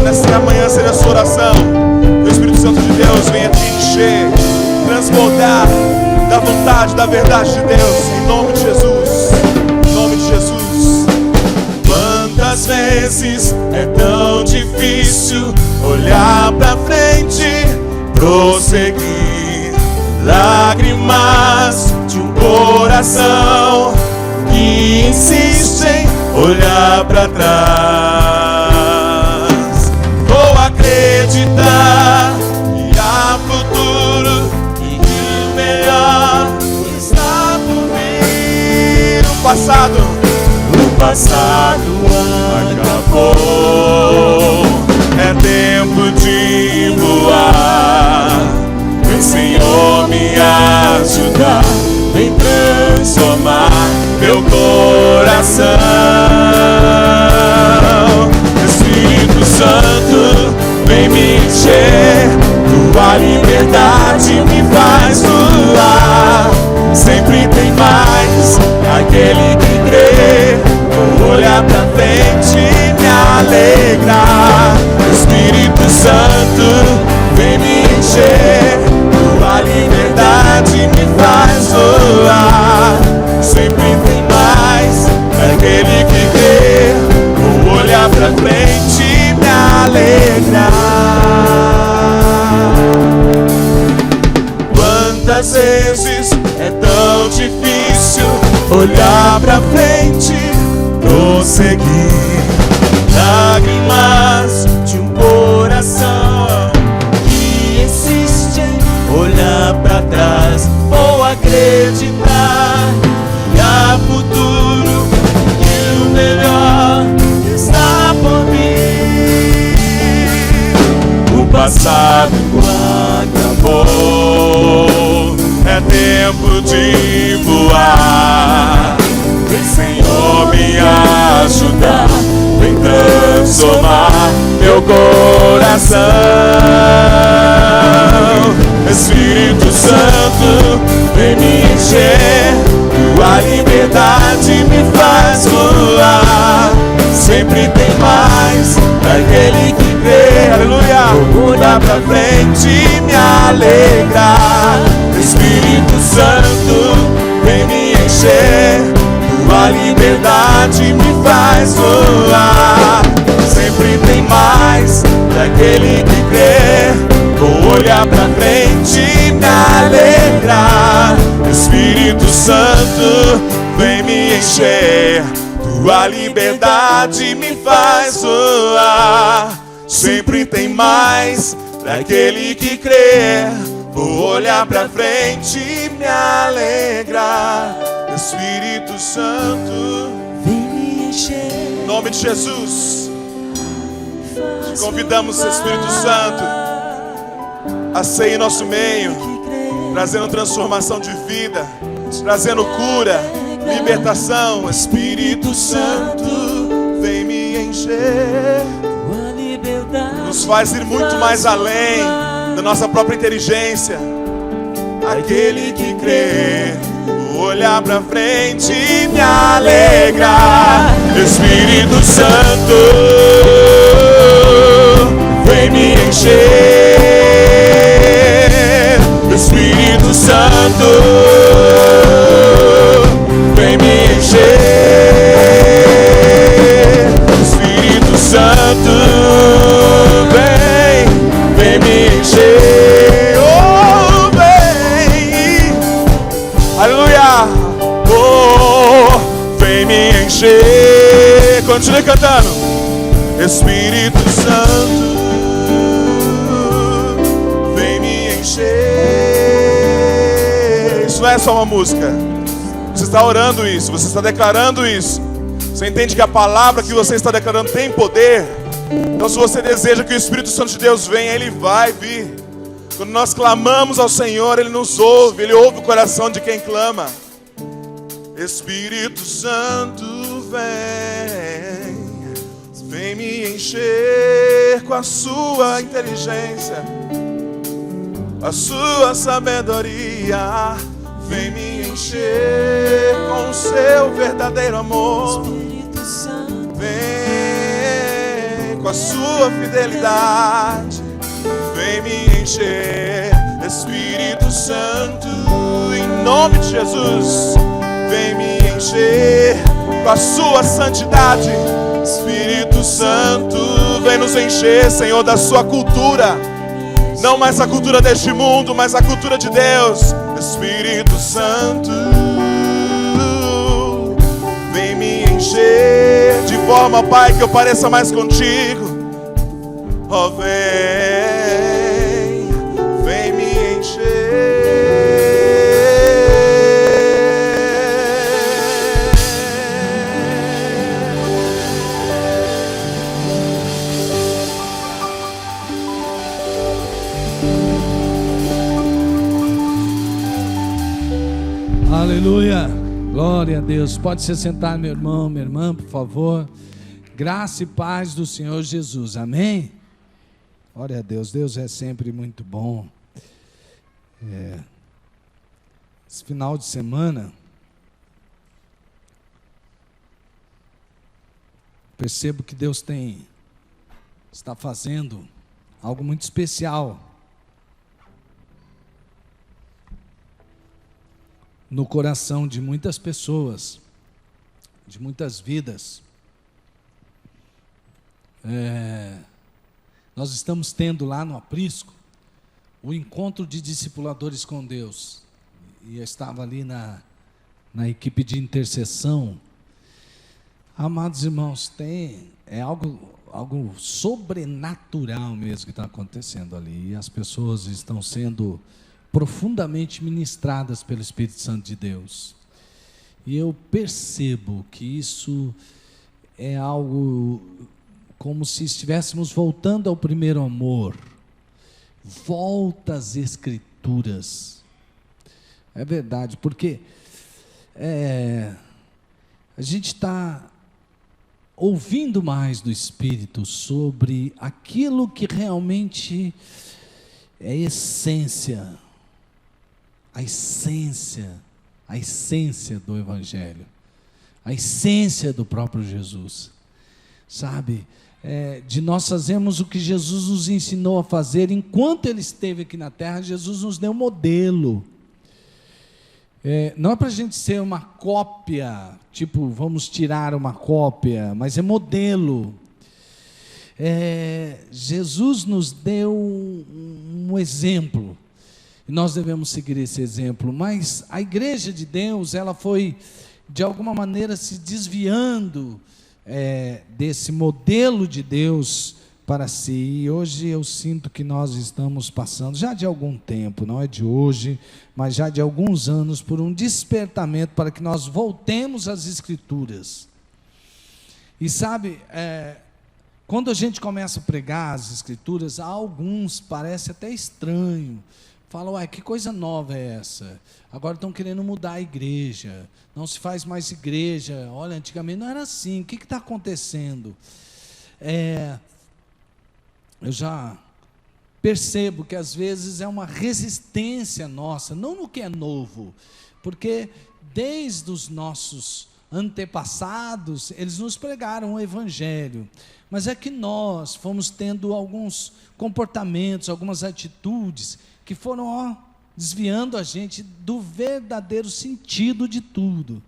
Nesta manhã seja a sua oração, que o Espírito Santo de Deus venha te encher, transbordar da vontade, da verdade de Deus, em nome de Jesus, em nome de Jesus. Quantas vezes é tão difícil olhar pra frente, prosseguir, lágrimas de um coração que insiste em olhar pra trás. Acreditar que há futuro e que o melhor está por vir. O passado acabou. É tempo de vem transformar meu coração. Espírito Santo, vem me encher, tua liberdade me faz voar. Sempre tem mais, aquele que crê, vou olhar pra frente e me alegrar. Espírito Santo, vem me encher, tua liberdade me faz voar. Sempre tem mais, aquele que crê, vou olhar pra frente e me alegrar. Quantas vezes é tão difícil olhar pra frente, prosseguir. Lágrimas de um coração que insiste em olhar pra trás. Vou acreditar que há futuro e o melhor está por vir. O passado acabou, é tempo de voar. Vem, Senhor, me ajudar, vem transformar meu coração. Espírito Santo, vem me encher, tua liberdade me faz voar. Sempre tem mais, daquele que crê, aleluia. Vou olhar pra frente e me alegrar. Espírito Santo, vem me encher, tua liberdade me faz voar. Sempre tem mais, daquele que crê, vou olhar pra frente e me alegrar. Espírito Santo, vem me encher, tua liberdade me faz voar. Sempre tem mais, daquele que crê, vou olhar pra frente e me alegrar. Espírito Santo, vem me encher. Em nome de Jesus, te convidamos, Espírito Santo, a ser em nosso meio, trazendo transformação de vida, trazendo cura, libertação. Espírito Santo, vem me encher, nos faz ir muito mais além da nossa própria inteligência. Aquele que crê, vou olhar pra frente e me alegrar. Espírito Santo, vem me encher. Espírito Santo, vem me encher. Espírito Santo, vem me encher. Oh, vem, aleluia. Oh, vem me encher. Continue cantando. Espírito Santo, vem me encher. Isso não é só uma música. Você está orando isso, você está declarando isso. Você entende que a palavra que você está declarando tem poder. Então, se você deseja que o Espírito Santo de Deus venha, Ele vai vir. Quando nós clamamos ao Senhor, Ele nos ouve. Ele ouve o coração de quem clama. Espírito Santo, vem me encher com a sua inteligência, a sua sabedoria. Vem me encher com o seu verdadeiro amor. Vem com a sua fidelidade. Vem me encher, Espírito Santo, em nome de Jesus. Vem me encher com a sua santidade. Espírito Santo, vem nos encher, Senhor, da sua cultura. Não mais a cultura deste mundo, mas a cultura de Deus. Espírito Santo, vem me encher de forma, Pai, que eu pareça mais contigo. Oh, vem me encher. Aleluia, glória a Deus. Pode se sentar, meu irmão, minha irmã, por favor. Graça e paz do Senhor Jesus, amém? Glória a Deus, Deus é sempre muito bom. Esse final de semana, percebo que Deus está fazendo algo muito especial no coração de muitas pessoas, de muitas vidas. Nós estamos tendo lá no Aprisco o encontro de discipuladores com Deus, e eu estava ali na equipe de intercessão. Amados irmãos, é algo sobrenatural mesmo que está acontecendo ali, e as pessoas estão sendo profundamente ministradas pelo Espírito Santo de Deus, e eu percebo que isso é algo como se estivéssemos voltando ao primeiro amor. Volta às Escrituras, é verdade, porque a gente está ouvindo mais do Espírito sobre aquilo que realmente é essência, a essência do Evangelho, a essência do próprio Jesus, sabe? De nós fazermos o que Jesus nos ensinou a fazer enquanto Ele esteve aqui na terra. Jesus nos deu um modelo. Não é para a gente ser uma cópia, tipo, vamos tirar uma cópia, mas é modelo. Jesus nos deu um exemplo, e nós devemos seguir esse exemplo, mas a igreja de Deus, ela foi, de alguma maneira, se desviando desse modelo de Deus para si, e hoje eu sinto que nós estamos passando, já de algum tempo, não é de hoje, mas já de alguns anos, por um despertamento para que nós voltemos às Escrituras. E sabe, quando a gente começa a pregar as Escrituras, a alguns parece até estranho, falam, uai, que coisa nova é essa? Agora estão querendo mudar a igreja, não se faz mais igreja, olha, antigamente não era assim, o que está acontecendo? Eu já percebo que às vezes é uma resistência nossa, não no que é novo, porque desde os nossos antepassados, eles nos pregaram o Evangelho, mas é que nós fomos tendo alguns comportamentos, algumas atitudes, que foram desviando a gente do verdadeiro sentido de tudo.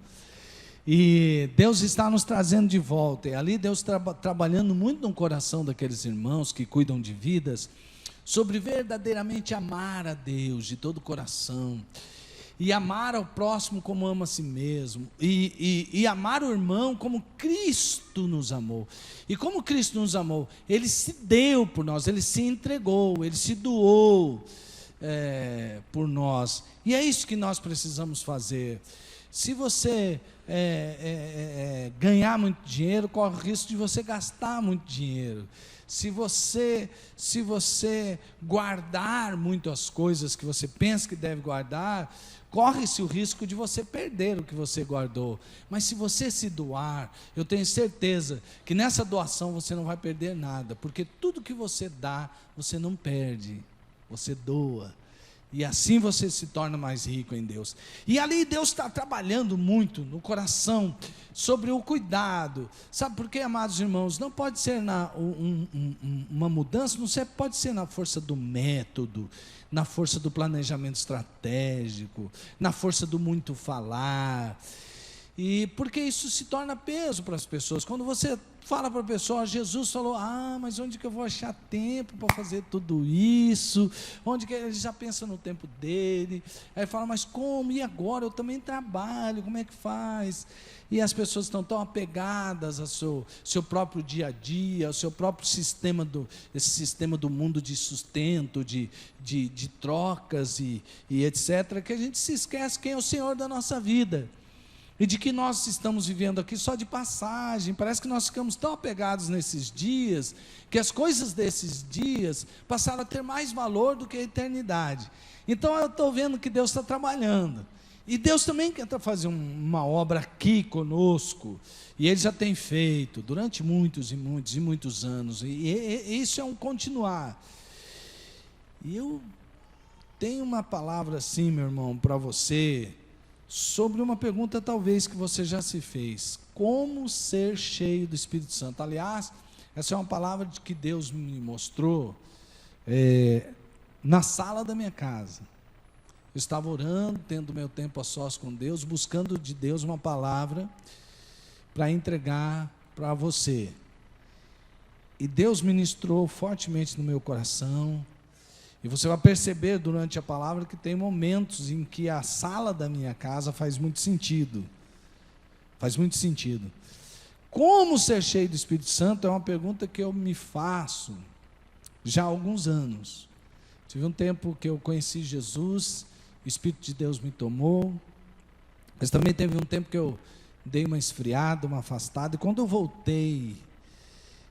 E Deus está nos trazendo de volta, e ali Deus trabalhando muito no coração daqueles irmãos que cuidam de vidas, sobre verdadeiramente amar a Deus de todo o coração, e amar ao próximo como ama a si mesmo, e amar o irmão como Cristo nos amou. E como Cristo nos amou, Ele se deu por nós, Ele se entregou, Ele se doou por nós, e é isso que nós precisamos fazer. Se você ganhar muito dinheiro, corre o risco de você gastar muito dinheiro. Se você guardar muito as coisas que você pensa que deve guardar, corre-se o risco de você perder o que você guardou. Mas se você se doar, eu tenho certeza que nessa doação você não vai perder nada, porque tudo que você dá, você não perde, você doa. E assim você se torna mais rico em Deus. E ali Deus está trabalhando muito no coração sobre o cuidado. Sabe por quê, amados irmãos? Não pode ser uma mudança, não pode ser na força do método, na força do planejamento estratégico, na força do muito falar. E porque isso se torna peso para as pessoas. Quando você fala para a pessoa, Jesus falou, mas onde que eu vou achar tempo para fazer tudo isso? Onde que ele já pensa no tempo dele? Aí fala, mas como? E agora? Eu também trabalho, como é que faz? E as pessoas estão tão apegadas ao seu próprio dia a dia, ao seu próprio sistema esse sistema do mundo de sustento, de trocas e etc., que a gente se esquece quem é o Senhor da nossa vida. E de que nós estamos vivendo aqui só de passagem. Parece que nós ficamos tão apegados nesses dias, que as coisas desses dias passaram a ter mais valor do que a eternidade. Então eu estou vendo que Deus está trabalhando. E Deus também quer fazer uma obra aqui conosco, e Ele já tem feito durante muitos e muitos e muitos anos, e isso é um continuar. E eu tenho uma palavra assim, meu irmão, para você, sobre uma pergunta talvez que você já se fez: como ser cheio do Espírito Santo? Aliás, essa é uma palavra que Deus me mostrou na sala da minha casa. Eu estava orando, tendo meu tempo a sós com Deus, buscando de Deus uma palavra para entregar para você. E Deus ministrou fortemente no meu coração. E você vai perceber durante a palavra que tem momentos em que a sala da minha casa faz muito sentido. Faz muito sentido. Como ser cheio do Espírito Santo é uma pergunta que eu me faço já há alguns anos. Tive um tempo que eu conheci Jesus, o Espírito de Deus me tomou, mas também teve um tempo que eu dei uma esfriada, uma afastada, e quando eu voltei,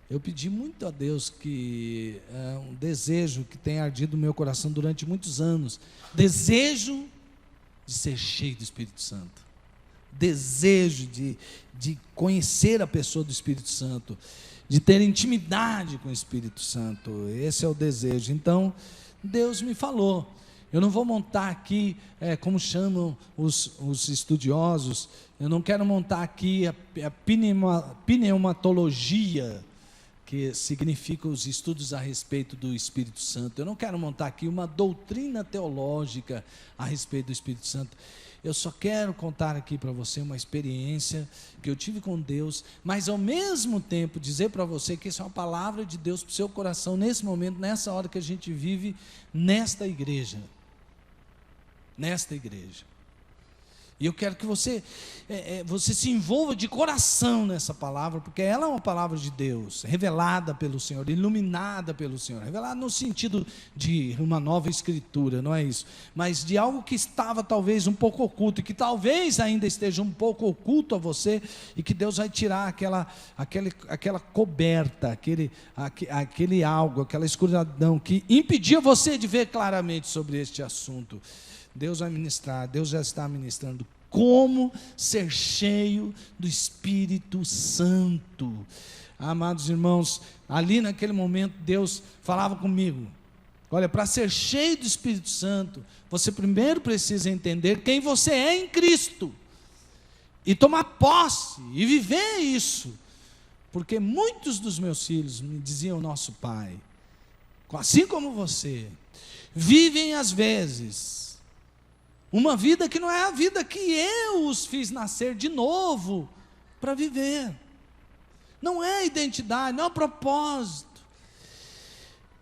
eu pedi muito a Deus que um desejo que tem ardido no meu coração durante muitos anos, desejo de ser cheio do Espírito Santo, desejo de conhecer a pessoa do Espírito Santo, de ter intimidade com o Espírito Santo. Esse é o desejo. Então Deus me falou. Eu não vou montar aqui, como chamam os estudiosos, eu não quero montar aqui a pneumatologia, que significa os estudos a respeito do Espírito Santo. Eu não quero montar aqui uma doutrina teológica a respeito do Espírito Santo. Eu só quero contar aqui para você uma experiência que eu tive com Deus, mas ao mesmo tempo dizer para você que isso é uma palavra de Deus para o seu coração, nesse momento, nessa hora que a gente vive, nesta igreja. Nesta igreja. E eu quero que você se envolva de coração nessa palavra, porque ela é uma palavra de Deus, revelada pelo Senhor, iluminada pelo Senhor, revelada no sentido de uma nova escritura, não é isso, mas de algo que estava talvez um pouco oculto, e que talvez ainda esteja um pouco oculto a você, e que Deus vai tirar aquela coberta, aquele algo, aquela escuridão que impedia você de ver claramente sobre este assunto. Deus vai ministrar, Deus já está ministrando como ser cheio do Espírito Santo. Amados irmãos, ali naquele momento Deus falava comigo: olha, para ser cheio do Espírito Santo, você primeiro precisa entender quem você é em Cristo, e tomar posse, e viver isso, porque muitos dos meus filhos me diziam: nosso pai, assim como você, vivem às vezes uma vida que não é a vida que eu os fiz nascer de novo para viver. Não é identidade, não é propósito.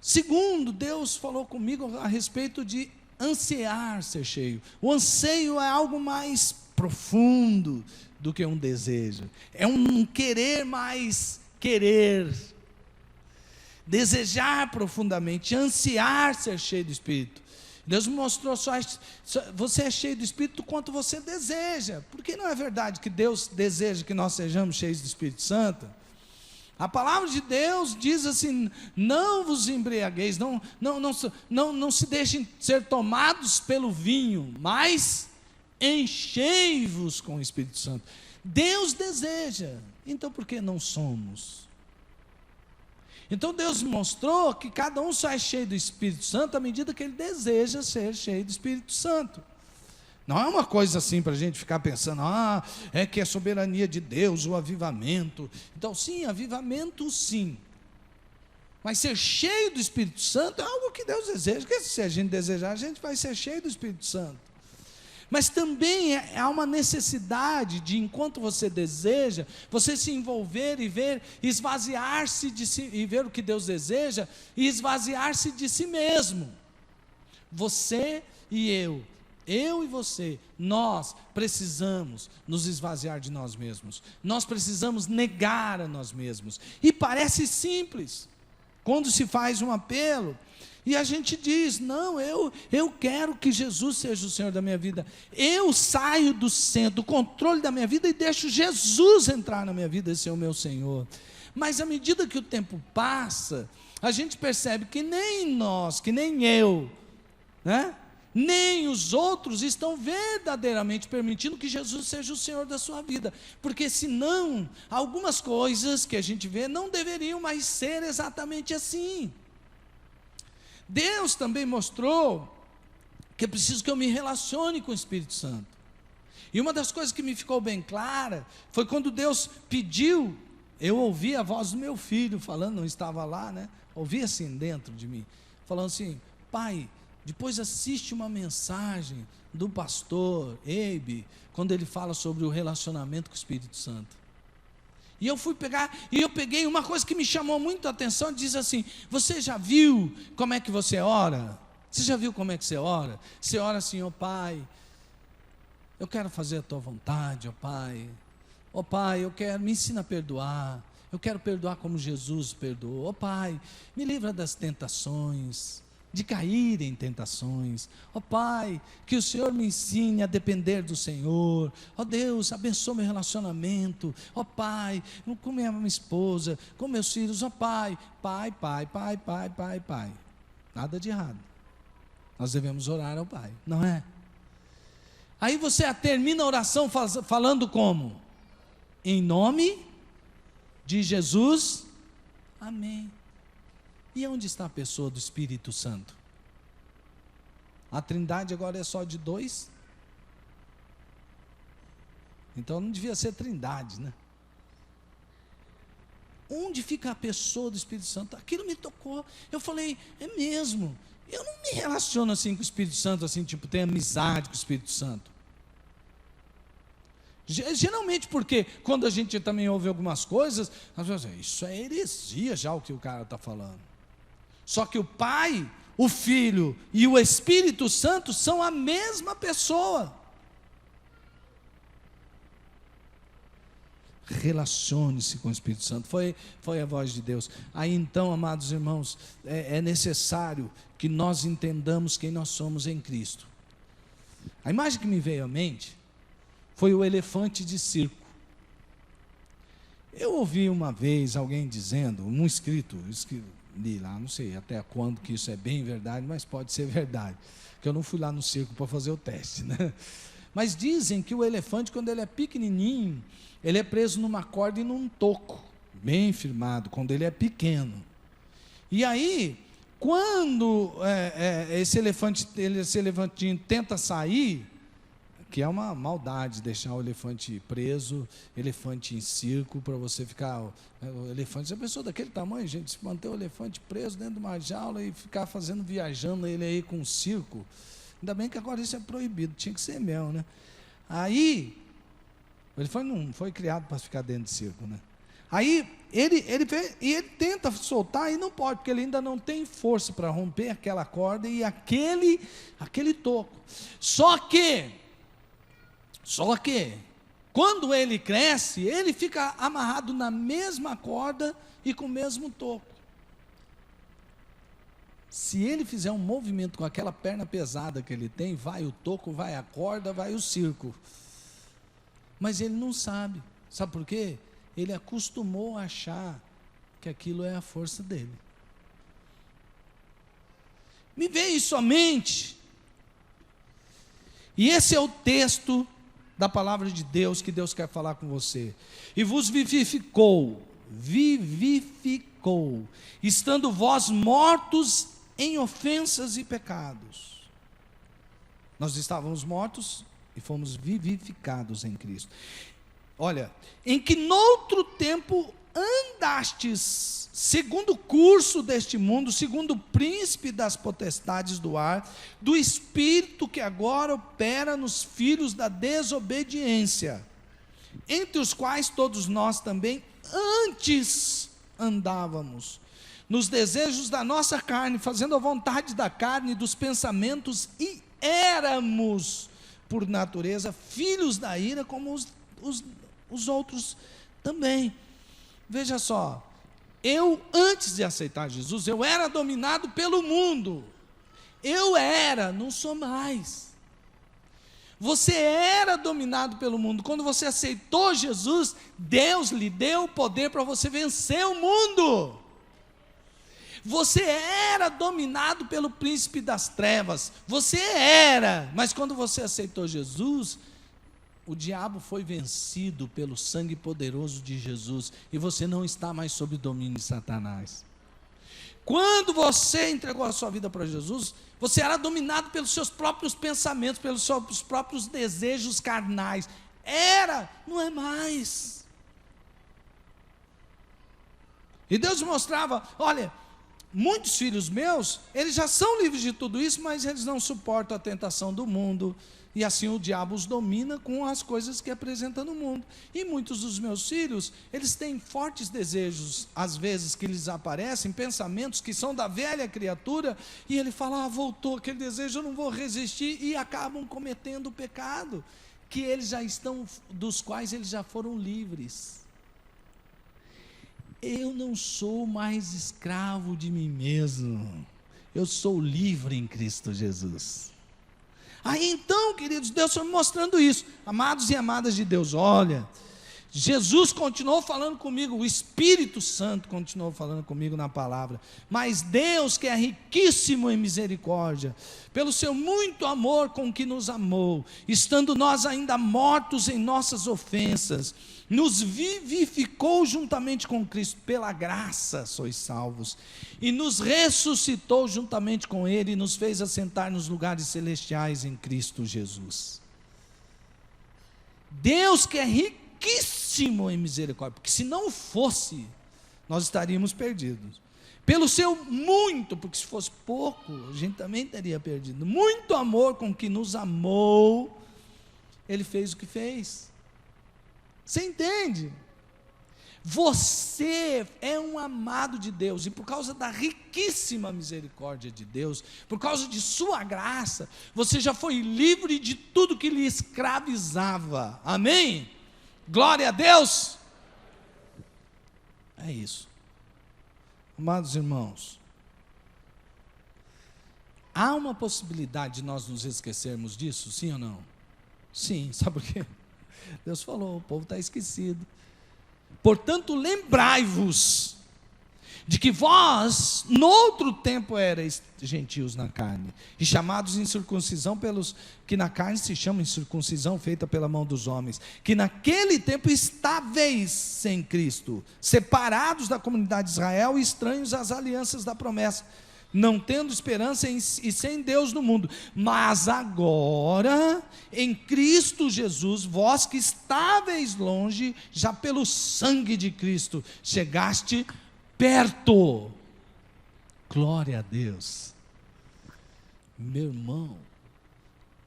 Segundo, Deus falou comigo a respeito de ansiar ser cheio. O anseio é algo mais profundo do que um desejo. É um querer mais querer. Desejar profundamente, ansiar ser cheio do Espírito. Deus me mostrou você é cheio do Espírito quanto você deseja. Porque não é verdade que Deus deseja que nós sejamos cheios do Espírito Santo? A palavra de Deus diz assim: não vos embriagueis, não se deixem ser tomados pelo vinho, mas enchei-vos com o Espírito Santo. Deus deseja, então por que não somos? Então Deus mostrou que cada um só é cheio do Espírito Santo à medida que ele deseja ser cheio do Espírito Santo. Não é uma coisa assim para a gente ficar pensando: é que é soberania de Deus, o avivamento. Então sim, avivamento sim. Mas ser cheio do Espírito Santo é algo que Deus deseja, porque se a gente desejar, a gente vai ser cheio do Espírito Santo. Mas também há uma necessidade de, enquanto você deseja, você se envolver e ver, esvaziar-se de si, e ver o que Deus deseja, e esvaziar-se de si mesmo. Você e eu e você, nós precisamos nos esvaziar de nós mesmos. Nós precisamos negar a nós mesmos. E parece simples, quando se faz um apelo, e a gente diz: não, eu quero que Jesus seja o Senhor da minha vida. Eu saio do centro, do controle da minha vida, e deixo Jesus entrar na minha vida e ser o meu Senhor. Mas à medida que o tempo passa, a gente percebe que nem nós, que nem eu, né? nem os outros estão verdadeiramente permitindo que Jesus seja o Senhor da sua vida, porque senão, algumas coisas que a gente vê não deveriam mais ser exatamente assim. Deus também mostrou que é preciso que eu me relacione com o Espírito Santo. E uma das coisas que me ficou bem clara foi quando Deus pediu, eu ouvi a voz do meu filho falando, não estava lá, né? Ouvi assim dentro de mim, falando assim: pai, depois assiste uma mensagem do pastor Eibe, quando ele fala sobre o relacionamento com o Espírito Santo. E eu fui pegar, e eu peguei uma coisa que me chamou muito a atenção, diz assim: você já viu como é que você ora? Você já viu como é que você ora? Você ora assim: ó pai, eu quero fazer a tua vontade, ó pai. Ó pai, eu quero, me ensina a perdoar. Eu quero perdoar como Jesus perdoou. Ó pai, me livra das tentações, de cair em tentações. Ó pai, que o Senhor me ensine a depender do Senhor. Ó Deus, abençoa meu relacionamento. Ó pai, com minha esposa, com meus filhos. Ó pai, pai, pai, pai, pai, pai, pai. Nada de errado. Nós devemos orar ao Pai, não é? Aí você termina a oração falando como? Em nome de Jesus, amém. E onde está a pessoa do Espírito Santo? A Trindade agora é só de 2? Então não devia ser Trindade, né? Onde fica a pessoa do Espírito Santo? Aquilo me tocou. Eu falei, é mesmo. Eu não me relaciono assim com o Espírito Santo, assim, tipo, tenho amizade com o Espírito Santo. Geralmente porque quando a gente também ouve algumas coisas, às vezes, isso é heresia já o que o cara está falando. Só que o Pai, o Filho e o Espírito Santo são a mesma pessoa. Relacione-se com o Espírito Santo. Foi a voz de Deus. Aí então, amados irmãos, é necessário que nós entendamos quem nós somos em Cristo. A imagem que me veio à mente foi o elefante de circo. Eu ouvi uma vez alguém dizendo, um escrito, li lá, não sei até quando que isso é bem verdade, mas pode ser verdade, porque eu não fui lá no circo para fazer o teste, né? Mas dizem que o elefante, quando ele é pequenininho, ele é preso numa corda e num toco, bem firmado, quando ele é pequeno. E aí, quando esse elefantinho tenta sair, que é uma maldade deixar o elefante preso, elefante em circo, para você ficar... O elefante, já pensou daquele tamanho, gente? Se manter o elefante preso dentro de uma jaula e ficar viajando ele aí com um circo... Ainda bem que agora isso é proibido, tinha que ser mesmo, né? Aí, ele não foi criado para ficar dentro de circo, né? Aí, ele tenta soltar e não pode, porque ele ainda não tem força para romper aquela corda e aquele toco. Só que, quando ele cresce, ele fica amarrado na mesma corda e com o mesmo toco. Se ele fizer um movimento com aquela perna pesada que ele tem, vai o toco, vai a corda, vai o circo. Mas ele não sabe. Sabe por quê? Ele acostumou a achar que aquilo é a força dele. Me veio isso à mente. E esse é o texto da palavra de Deus que Deus quer falar com você. E vos vivificou, estando vós mortos em ofensas e pecados. Nós estávamos mortos e fomos vivificados em Cristo. Olha, em que noutro tempo andastes, segundo o curso deste mundo, segundo o príncipe das potestades do ar, do espírito que agora opera nos filhos da desobediência, entre os quais todos nós também antes andávamos, nos desejos da nossa carne, fazendo a vontade da carne e dos pensamentos, e éramos, por natureza, filhos da ira, como os outros também. Veja só, eu, antes de aceitar Jesus, eu era dominado pelo mundo. Não sou mais. Você era dominado pelo mundo. Quando você aceitou Jesus, Deus lhe deu o poder para você vencer o mundo. Você era dominado pelo príncipe das trevas. Você era. Mas quando você aceitou Jesus, o diabo foi vencido pelo sangue poderoso de Jesus. E você não está mais sob o domínio de Satanás. Quando você entregou a sua vida para Jesus, você era dominado pelos seus próprios pensamentos, pelos seus próprios desejos carnais. Era, não é mais. E Deus mostrava, olha, muitos filhos meus, eles já são livres de tudo isso, mas eles não suportam a tentação do mundo. E assim o diabo os domina com as coisas que apresenta no mundo. E muitos dos meus filhos, eles têm fortes desejos, às vezes que lhes aparecem, pensamentos que são da velha criatura, e ele fala, voltou aquele desejo, eu não vou resistir, e acabam cometendo o pecado, que eles já estão, dos quais eles já foram livres. Eu não sou mais escravo de mim mesmo, eu sou livre em Cristo Jesus. Aí então, queridos, Deus foi me mostrando isso. Amados e amadas de Deus, olha, Jesus continuou falando comigo, o Espírito Santo continuou falando comigo na palavra, mas Deus, que é riquíssimo em misericórdia, pelo seu muito amor com que nos amou, estando nós ainda mortos em nossas ofensas, nos vivificou juntamente com Cristo, pela graça sois salvos, e nos ressuscitou juntamente com Ele, e nos fez assentar nos lugares celestiais em Cristo Jesus. Deus que é riquíssimo em misericórdia, porque se não fosse, nós estaríamos perdidos. Pelo seu muito, porque se fosse pouco, a gente também teria perdido. Muito amor com que nos amou, Ele fez o que fez. Você entende? Você é um amado de Deus, e por causa da riquíssima misericórdia de Deus, por causa de sua graça, você já foi livre de tudo que lhe escravizava. Amém? Glória a Deus. É isso. Amados irmãos, há uma possibilidade de nós nos esquecermos disso, sim ou não? Sim, sabe por quê? Deus falou, o povo está esquecido. Portanto, lembrai-vos de que vós, noutro tempo, erais gentios na carne, e chamados em circuncisão pelos que na carne se chamam circuncisão feita pela mão dos homens, que naquele tempo estáveis sem Cristo, separados da comunidade de Israel e estranhos às alianças da promessa, não tendo esperança e sem Deus no mundo. Mas agora, em Cristo Jesus, vós que estáveis longe, já pelo sangue de Cristo, chegaste perto. Glória a Deus. Meu irmão,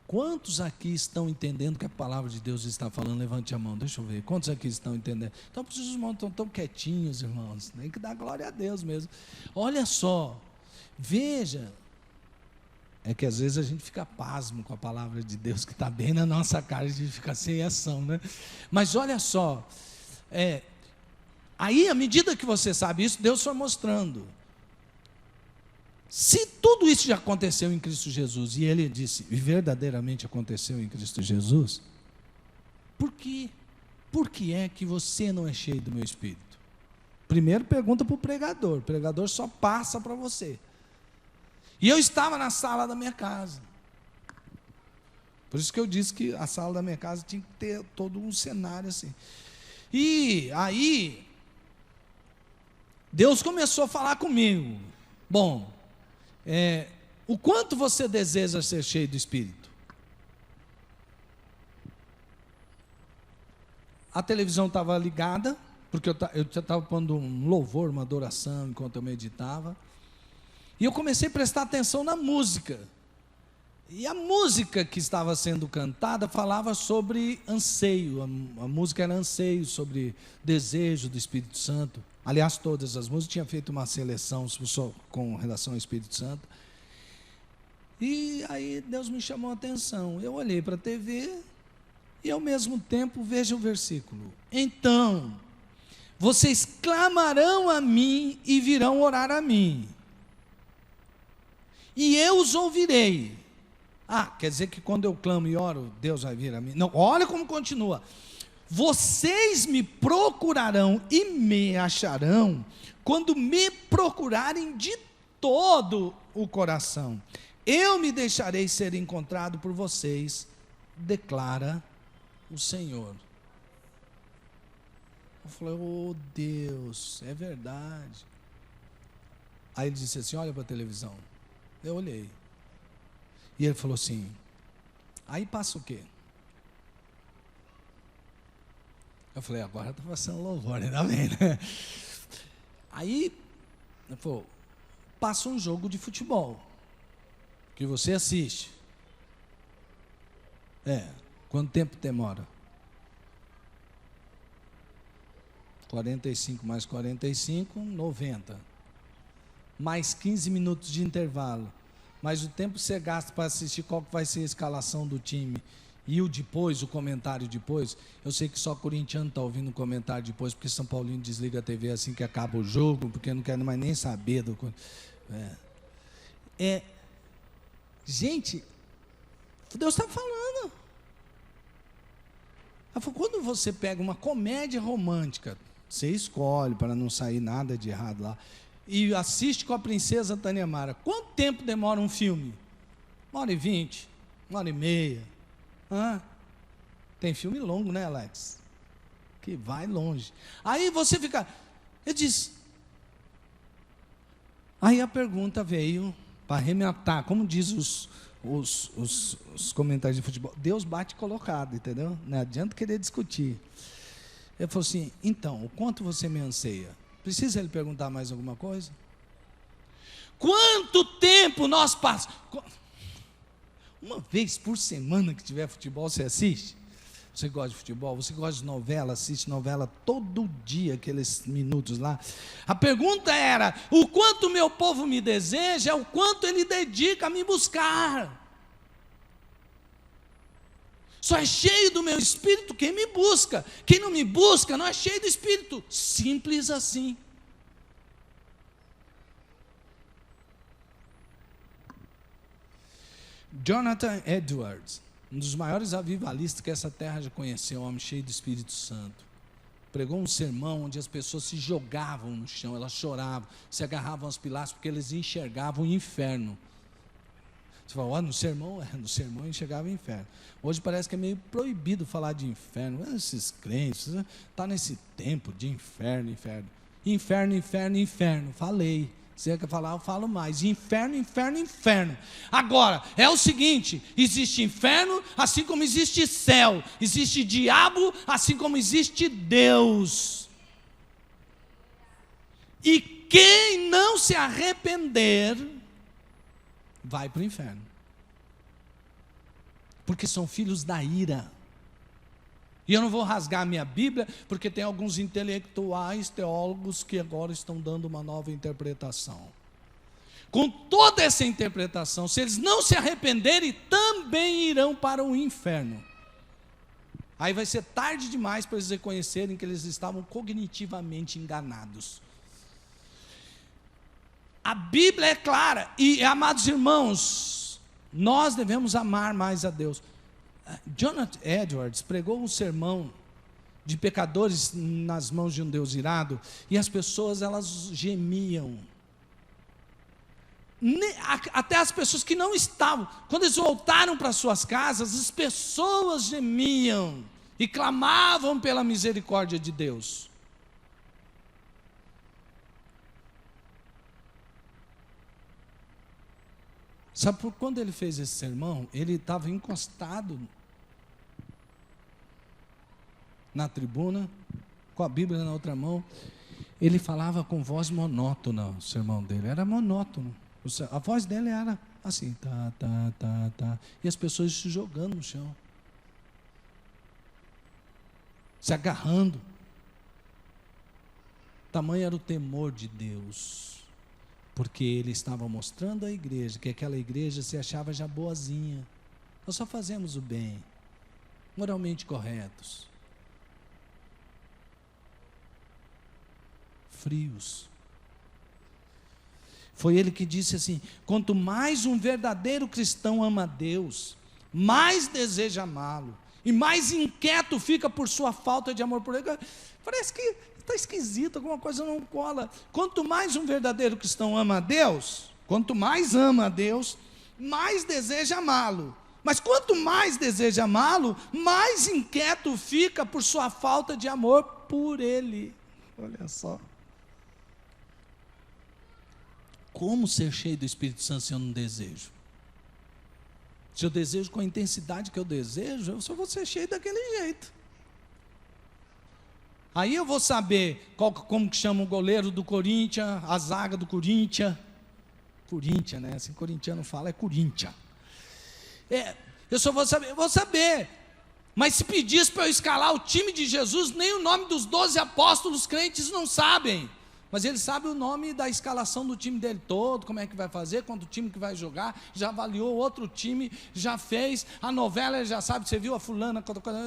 quantos aqui estão entendendo que a palavra de Deus está falando? Levante a mão, deixa eu ver. Quantos aqui estão entendendo? Então, os irmãos estão tão quietinhos, irmãos. Tem que dar glória a Deus mesmo. Olha só. Veja, é que às vezes a gente fica pasmo com a palavra de Deus que está bem na nossa cara, a gente fica sem ação, né? Mas olha só, aí à medida que você sabe isso, Deus foi mostrando. Se tudo isso já aconteceu em Cristo Jesus, e Ele disse, e verdadeiramente aconteceu em Cristo Jesus, por quê? Por que é que você não é cheio do meu Espírito? Primeiro pergunta para o pregador só passa para você. E eu estava na sala da minha casa. Por isso que eu disse que a sala da minha casa tinha que ter todo um cenário assim. E aí, Deus começou a falar comigo. Bom, o quanto você deseja ser cheio do Espírito? A televisão estava ligada, porque eu já estava pondo um louvor, uma adoração, enquanto eu meditava. E eu comecei a prestar atenção na música. E a música que estava sendo cantada falava sobre anseio. A música era anseio, sobre desejo do Espírito Santo. Aliás, todas as músicas, tinha feito uma seleção só com relação ao Espírito Santo. E aí Deus me chamou a atenção. Eu olhei para a TV e ao mesmo tempo veja o versículo. Então, vocês clamarão a mim e virão orar a mim. E eu os ouvirei. Quer dizer que quando eu clamo e oro, Deus vai vir a mim? Não, olha como continua. Vocês me procurarão e me acharão quando me procurarem de todo o coração. Eu me deixarei ser encontrado por vocês, declara o Senhor. Eu falei, oh Deus, é verdade. Aí ele disse assim, olha para a televisão. Eu olhei. E ele falou assim, aí passa o quê? Eu falei, agora está passando louvor, ainda bem, né? Aí, ele falou, passa um jogo de futebol, que você assiste. Quanto tempo demora? 45 mais 45, 90. Mais 15 minutos de intervalo. Mas o tempo que você gasta para assistir qual que vai ser a escalação do time e o depois, o comentário depois, eu sei que só corintiano está ouvindo o comentário depois, porque São Paulino desliga a TV assim que acaba o jogo, porque não quer mais nem saber do... Gente, Deus está falando. Quando você pega uma comédia romântica, você escolhe para não sair nada de errado lá, e assiste com a princesa Tânia Mara, quanto tempo demora um filme? 1h20, 1h30. Tem filme longo, né, Alex? Que vai longe. Aí você fica... Eu disse... Aí a pergunta veio para arrematar, como diz os comentários de futebol, Deus bate colocado, entendeu? Não adianta querer discutir. Ele falou assim, então, o quanto você me anseia? Precisa ele perguntar mais alguma coisa? Quanto tempo nós passamos? Uma vez por semana que tiver futebol, você assiste? Você gosta de futebol? Você gosta de novela? Assiste novela todo dia, aqueles minutos lá. A pergunta era, o quanto meu povo me deseja, é o quanto ele dedica a me buscar. Só é cheio do meu espírito quem me busca. Quem não me busca não é cheio do espírito. Simples assim. Jonathan Edwards, um dos maiores avivalistas que essa terra já conheceu, um homem cheio do Espírito Santo, pregou um sermão onde as pessoas se jogavam no chão, elas choravam, se agarravam aos pilastros porque eles enxergavam o inferno. Você fala, no sermão enxergava o inferno. Hoje parece que é meio proibido falar de inferno. Esses crentes, está nesse tempo de inferno. Falei. Você quer falar, eu falo mais. Inferno. Agora, é o seguinte, existe inferno, assim como existe céu. Existe diabo, assim como existe Deus. E quem não se arrepender, vai para o inferno. Porque são filhos da ira. E eu não vou rasgar a minha Bíblia, porque tem alguns intelectuais, teólogos, que agora estão dando uma nova interpretação. Com toda essa interpretação, se eles não se arrependerem, também irão para o inferno. Aí vai ser tarde demais para eles reconhecerem que eles estavam cognitivamente enganados. A Bíblia é clara, e amados irmãos, nós devemos amar mais a Deus. Jonathan Edwards pregou um sermão de pecadores nas mãos de um Deus irado, e as pessoas, elas gemiam. Até as pessoas que não estavam, quando eles voltaram para suas casas, as pessoas gemiam e clamavam pela misericórdia de Deus. Sabe por quando ele fez esse sermão? Ele estava encostado na tribuna, com a Bíblia na outra mão. Ele falava com voz monótona, o sermão dele era monótono. A voz dele era assim, tá. E as pessoas se jogando no chão, se agarrando. Tamanho era o temor de Deus, porque ele estava mostrando à igreja que aquela igreja se achava já boazinha. Nós só fazemos o bem, moralmente corretos. Frios. Foi ele que disse assim: quanto mais um verdadeiro cristão ama a Deus, mais deseja amá-lo, e mais inquieto fica por sua falta de amor por ele. Parece que está esquisito, alguma coisa não cola. Quanto mais um verdadeiro cristão ama a Deus, Quanto mais ama a Deus, mais deseja amá-lo. Mas quanto mais deseja amá-lo, mais inquieto fica por sua falta de amor por Ele. Olha só. Como ser cheio do Espírito Santo se eu não desejo? Se eu desejo com a intensidade que eu desejo, eu só vou ser cheio daquele jeito. Aí eu vou saber como que chama o goleiro do Corinthians, a zaga do Corinthians. Corinthians, né? Assim, corintiano fala, é Corinthians. Eu só vou saber. Mas se pedisse para eu escalar o time de Jesus, nem o nome dos 12 apóstolos crentes não sabem. Mas ele sabe o nome da escalação do time dele todo, como é que vai fazer, quanto time que vai jogar, já avaliou outro time, já fez, a novela ele já sabe, você viu a fulana,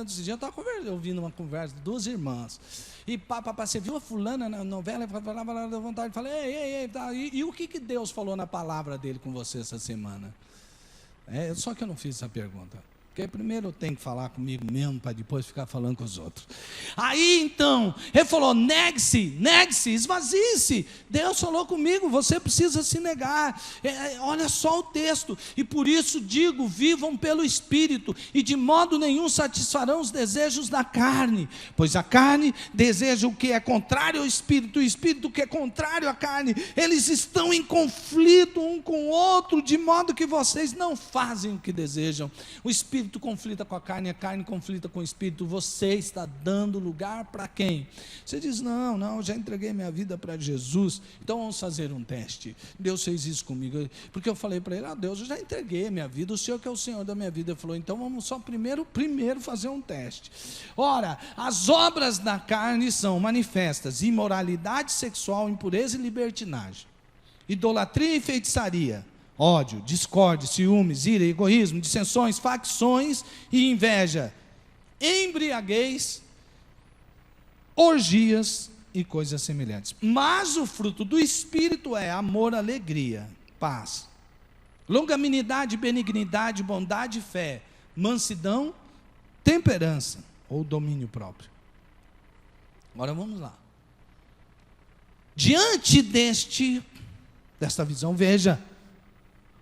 esse dia eu estava ouvindo uma conversa de duas irmãs, e você viu a fulana na novela, deu vontade de falar, e o que Deus falou na palavra dele com você essa semana? Só que eu não fiz essa pergunta. Porque primeiro eu tenho que falar comigo mesmo, para depois ficar falando com os outros. Aí então, ele falou, negue-se, esvazie-se. Deus falou comigo, você precisa se negar. Olha só o texto. E por isso digo, vivam pelo Espírito, e de modo nenhum satisfarão os desejos da carne. Pois a carne deseja o que é contrário ao Espírito, e o Espírito que é contrário à carne. Eles estão em conflito um com o outro, de modo que vocês não fazem o que desejam. O Espírito conflita com a carne conflita com o Espírito. Você está dando lugar para quem? Você diz, não, já entreguei minha vida para Jesus, então vamos fazer um teste. Deus fez isso comigo, porque eu falei para ele, Deus, eu já entreguei minha vida, o Senhor que é o Senhor da minha vida. Ele falou, então vamos só primeiro fazer um teste. Ora, as obras da carne são manifestas: imoralidade sexual, impureza e libertinagem, idolatria e feitiçaria, ódio, discórdia, ciúmes, ira, egoísmo, dissensões, facções e inveja, embriaguez, orgias e coisas semelhantes. Mas o fruto do Espírito é amor, alegria, paz, longanimidade, benignidade, bondade, fé, mansidão, temperança ou domínio próprio. Agora vamos lá. Diante desta visão, veja: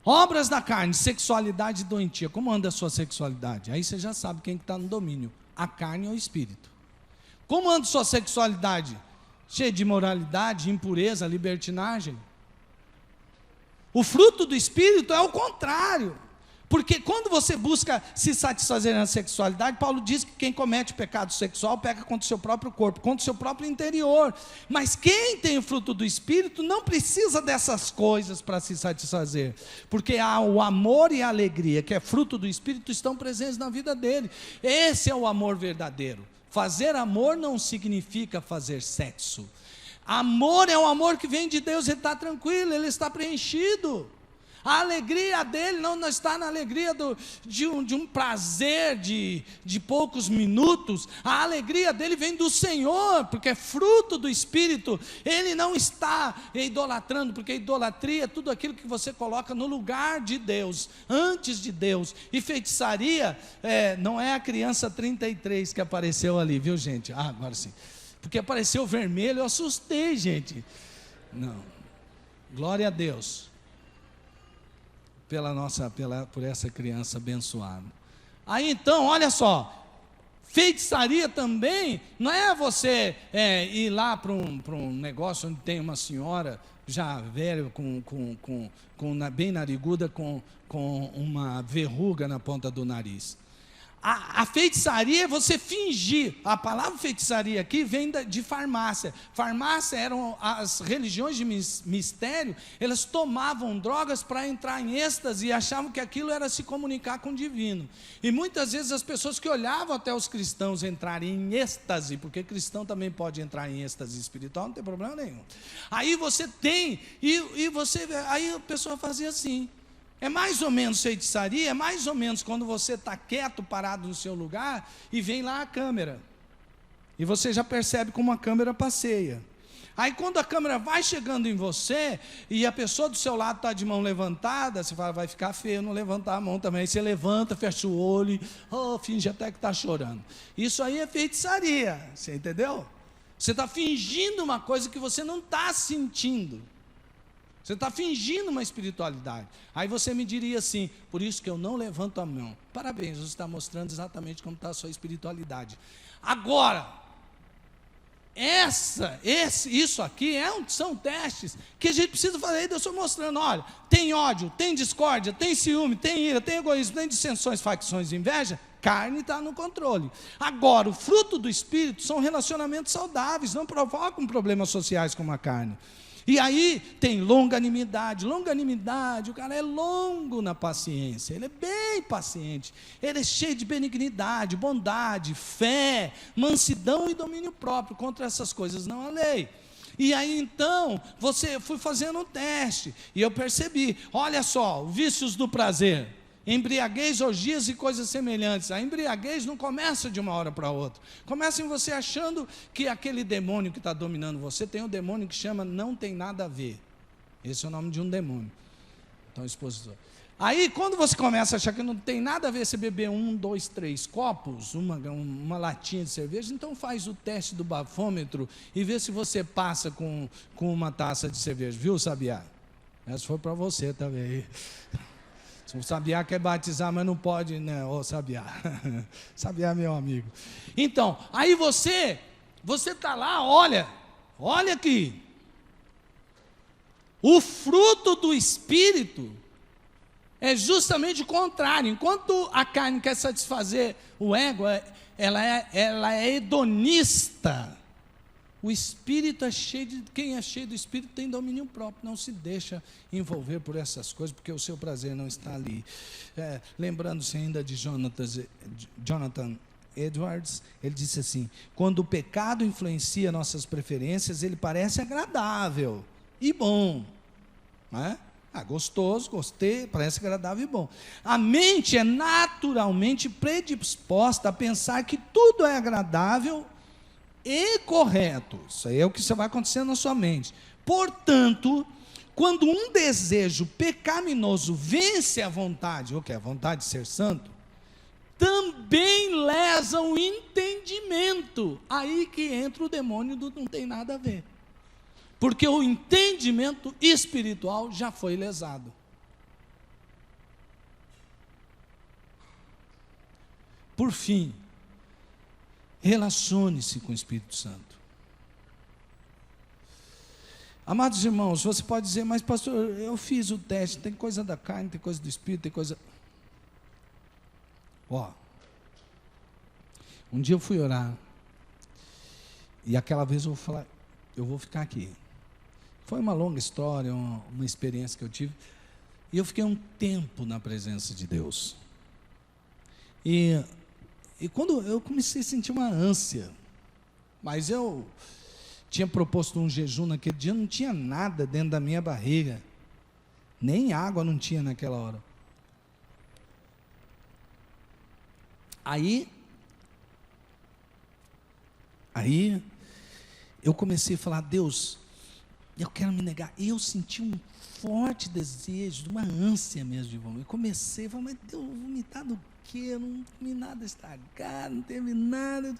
obras da carne, sexualidade doentia. Como anda a sua sexualidade? Aí você já sabe quem está no domínio, a carne ou o Espírito. Como anda a sua sexualidade? Cheia de imoralidade, impureza, libertinagem. O fruto do Espírito é o contrário. Porque quando você busca se satisfazer na sexualidade, Paulo diz que quem comete pecado sexual peca contra o seu próprio corpo, contra o seu próprio interior. Mas quem tem o fruto do Espírito não precisa dessas coisas para se satisfazer. Porque o amor e a alegria, que é fruto do Espírito, estão presentes na vida dele. Esse é o amor verdadeiro. Fazer amor não significa fazer sexo. Amor é um amor que vem de Deus, ele está tranquilo, ele está preenchido. A alegria dele não está na alegria de um prazer de poucos minutos. A alegria dele vem do Senhor, porque é fruto do Espírito. Ele não está idolatrando, porque idolatria é tudo aquilo que você coloca no lugar de Deus, antes de Deus. E feitiçaria não é a criança 33 que apareceu ali, viu, gente? Agora sim. Porque apareceu vermelho, eu assustei, gente. Não. Glória a Deus por essa criança abençoada. Aí então, olha só, feitiçaria também não é você ir lá para um negócio onde tem uma senhora já velha, bem nariguda, com uma verruga na ponta do nariz. A feitiçaria é você fingir. A palavra feitiçaria aqui vem de farmácia. Farmácia eram as religiões de mistério. Elas tomavam drogas para entrar em êxtase e achavam que aquilo era se comunicar com o divino. E muitas vezes as pessoas que olhavam até os cristãos entrarem em êxtase, porque cristão também pode entrar em êxtase espiritual, não tem problema nenhum. Aí você tem, aí a pessoa fazia assim. É mais ou menos feitiçaria, é mais ou menos quando você está quieto, parado no seu lugar, e vem lá a câmera. E você já percebe como a câmera passeia. Aí quando a câmera vai chegando em você, e a pessoa do seu lado está de mão levantada, você fala, vai ficar feio não levantar a mão também. Aí você levanta, fecha o olho, finge até que está chorando. Isso aí é feitiçaria, você entendeu? Você está fingindo uma coisa que você não está sentindo. Você está fingindo uma espiritualidade. Aí você me diria assim, por isso que eu não levanto a mão. Parabéns, você está mostrando exatamente como está a sua espiritualidade. Agora, isso aqui são testes que a gente precisa fazer. Aí Deus está mostrando, olha, tem ódio, tem discórdia, tem ciúme, tem ira, tem egoísmo, tem dissensões, facções, inveja. Carne está no controle. Agora, o fruto do Espírito são relacionamentos saudáveis, não provocam problemas sociais como a carne. E aí tem longanimidade. Longanimidade, o cara é longo na paciência, ele é bem paciente, ele é cheio de benignidade, bondade, fé, mansidão e domínio próprio. Contra essas coisas não há lei. E aí então, fui fazendo um teste, e eu percebi, olha só, vícios do prazer, embriaguez, orgias e coisas semelhantes. A embriaguez não começa de uma hora para outra. Começa em você achando que aquele demônio que está dominando você, tem um demônio que chama não tem nada a ver. Esse é o nome de um demônio. Então, expositor. Aí, quando você começa a achar que não tem nada a ver você beber 1, 2, 3 copos, uma latinha de cerveja, então faz o teste do bafômetro e vê se você passa com uma taça de cerveja. Viu, Sabiá? Essa foi para você também. O Sabiá quer batizar, mas não pode, né? Ô, Sabiá. Sabiá é meu amigo. Então, aí você está lá, olha aqui. O fruto do Espírito é justamente o contrário. Enquanto a carne quer satisfazer o ego, ela é hedonista. O Espírito é cheio de... Quem é cheio do Espírito tem domínio próprio. Não se deixa envolver por essas coisas, porque o seu prazer não está ali. Lembrando-se ainda de Jonathan Edwards, ele disse assim, quando o pecado influencia nossas preferências, ele parece agradável e bom. Não é? Gostoso, gostei, parece agradável e bom. A mente é naturalmente predisposta a pensar que tudo é agradável e correto. Isso aí é o que vai acontecer na sua mente. Portanto, quando um desejo pecaminoso vence a vontade, o que é a vontade de ser santo, também lesa o entendimento. Aí que entra o demônio do não tem nada a ver. Porque o entendimento espiritual já foi lesado. Por fim, relacione-se com o Espírito Santo. Amados irmãos, você pode dizer, mas pastor, eu fiz o teste, tem coisa da carne, tem coisa do Espírito, tem coisa... Um dia eu fui orar, e aquela vez eu vou falar, eu vou ficar aqui. Foi uma longa história, uma experiência que eu tive, e eu fiquei um tempo na presença de Deus. E quando eu comecei a sentir uma ânsia, mas eu tinha proposto um jejum naquele dia, não tinha nada dentro da minha barriga, nem água não tinha naquela hora. Aí eu comecei a falar, Deus, eu quero me negar. E eu senti um forte desejo, uma ânsia mesmo de vomitar. Eu comecei a falar, mas Deus, vomitar do quê? Eu não comi nada estragado, não teve nada.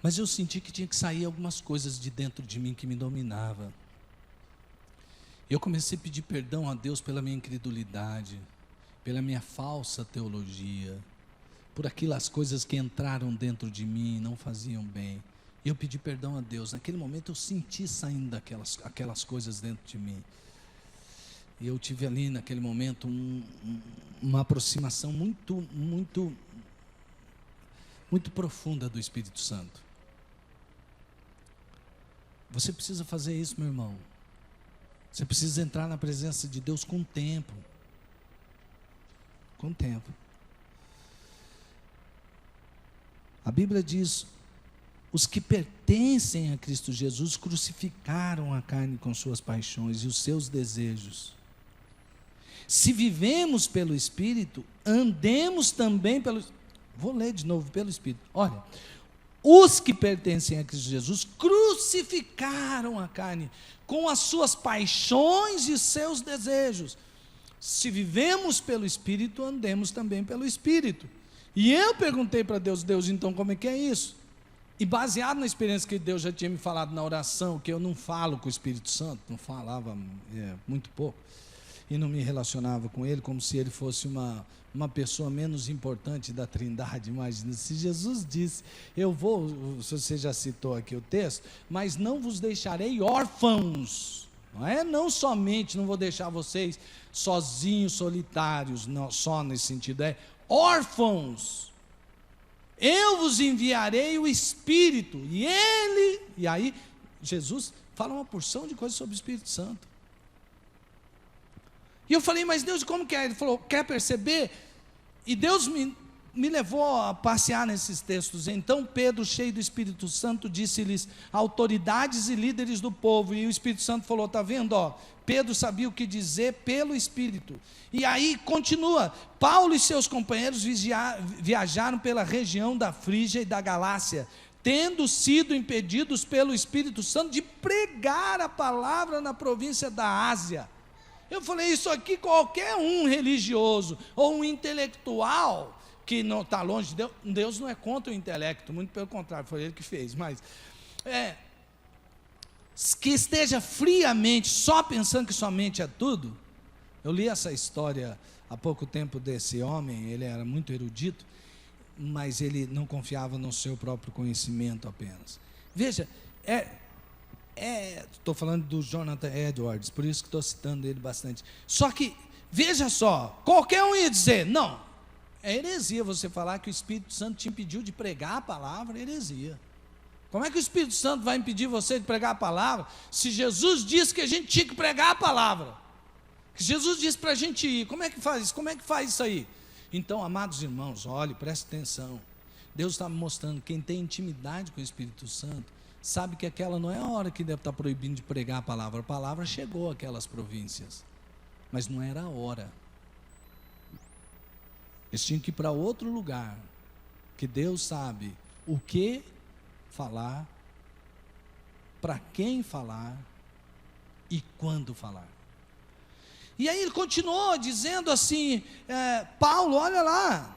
Mas eu senti que tinha que sair algumas coisas de dentro de mim que me dominava. Eu comecei a pedir perdão a Deus pela minha incredulidade, pela minha falsa teologia, por aquelas coisas que entraram dentro de mim e não faziam bem. Eu pedi perdão a Deus. Naquele momento eu senti saindo aquelas coisas dentro de mim. E eu tive ali naquele momento uma aproximação muito profunda do Espírito Santo. Você precisa fazer isso, meu irmão. Você precisa entrar na presença de Deus com tempo. Com tempo. A Bíblia diz: os que pertencem a Cristo Jesus crucificaram a carne com suas paixões e os seus desejos. Se vivemos pelo Espírito, andemos também pelo... Vou ler de novo, pelo Espírito. Olha, os que pertencem a Cristo Jesus crucificaram a carne com as suas paixões e seus desejos. Se vivemos pelo Espírito, andemos também pelo Espírito. E eu perguntei para Deus, então como é que é isso? E baseado na experiência que Deus já tinha me falado na oração, que eu não falo com o Espírito Santo, não falava muito pouco, e não me relacionava com Ele, como se Ele fosse uma pessoa menos importante da Trindade. Imagina, se Jesus disse, eu vou, se você já citou aqui o texto, mas não vos deixarei órfãos, não somente não vou deixar vocês sozinhos, solitários, não, só nesse sentido, órfãos. Eu vos enviarei o Espírito, e aí Jesus fala uma porção de coisas sobre o Espírito Santo. E eu falei, mas Deus, como que é? Ele falou, quer perceber? E Deus me levou a passear nesses textos. Então Pedro, cheio do Espírito Santo, disse-lhes, autoridades e líderes do povo, e o Espírito Santo falou, está vendo, Pedro sabia o que dizer pelo Espírito. E aí continua, Paulo e seus companheiros viajaram pela região da Frígia e da Galácia, tendo sido impedidos pelo Espírito Santo de pregar a palavra na província da Ásia. Eu falei, isso aqui qualquer um religioso ou um intelectual que não está longe de Deus, Deus não é contra o intelecto, muito pelo contrário, foi Ele que fez, mas que esteja friamente, só pensando que somente é tudo. Eu li essa história há pouco tempo desse homem, ele era muito erudito, mas ele não confiava no seu próprio conhecimento apenas. Veja, estou falando do Jonathan Edwards, por isso que estou citando ele bastante. Só que, veja só, qualquer um ia dizer, não, é heresia você falar que o Espírito Santo te impediu de pregar a palavra, é heresia. Como é que o Espírito Santo vai impedir você de pregar a palavra, se Jesus disse que a gente tinha que pregar a palavra? Que Jesus disse para a gente ir, como é que faz isso? Como é que faz isso aí? Então, amados irmãos, olhe, preste atenção, Deus está me mostrando, quem tem intimidade com o Espírito Santo, sabe que aquela não é a hora que deve estar proibindo de pregar a palavra chegou àquelas províncias, mas não era a hora, eles tinham que ir para outro lugar, que Deus sabe o que falar, para quem falar e quando falar. E aí ele continuou dizendo assim, Paulo, olha lá,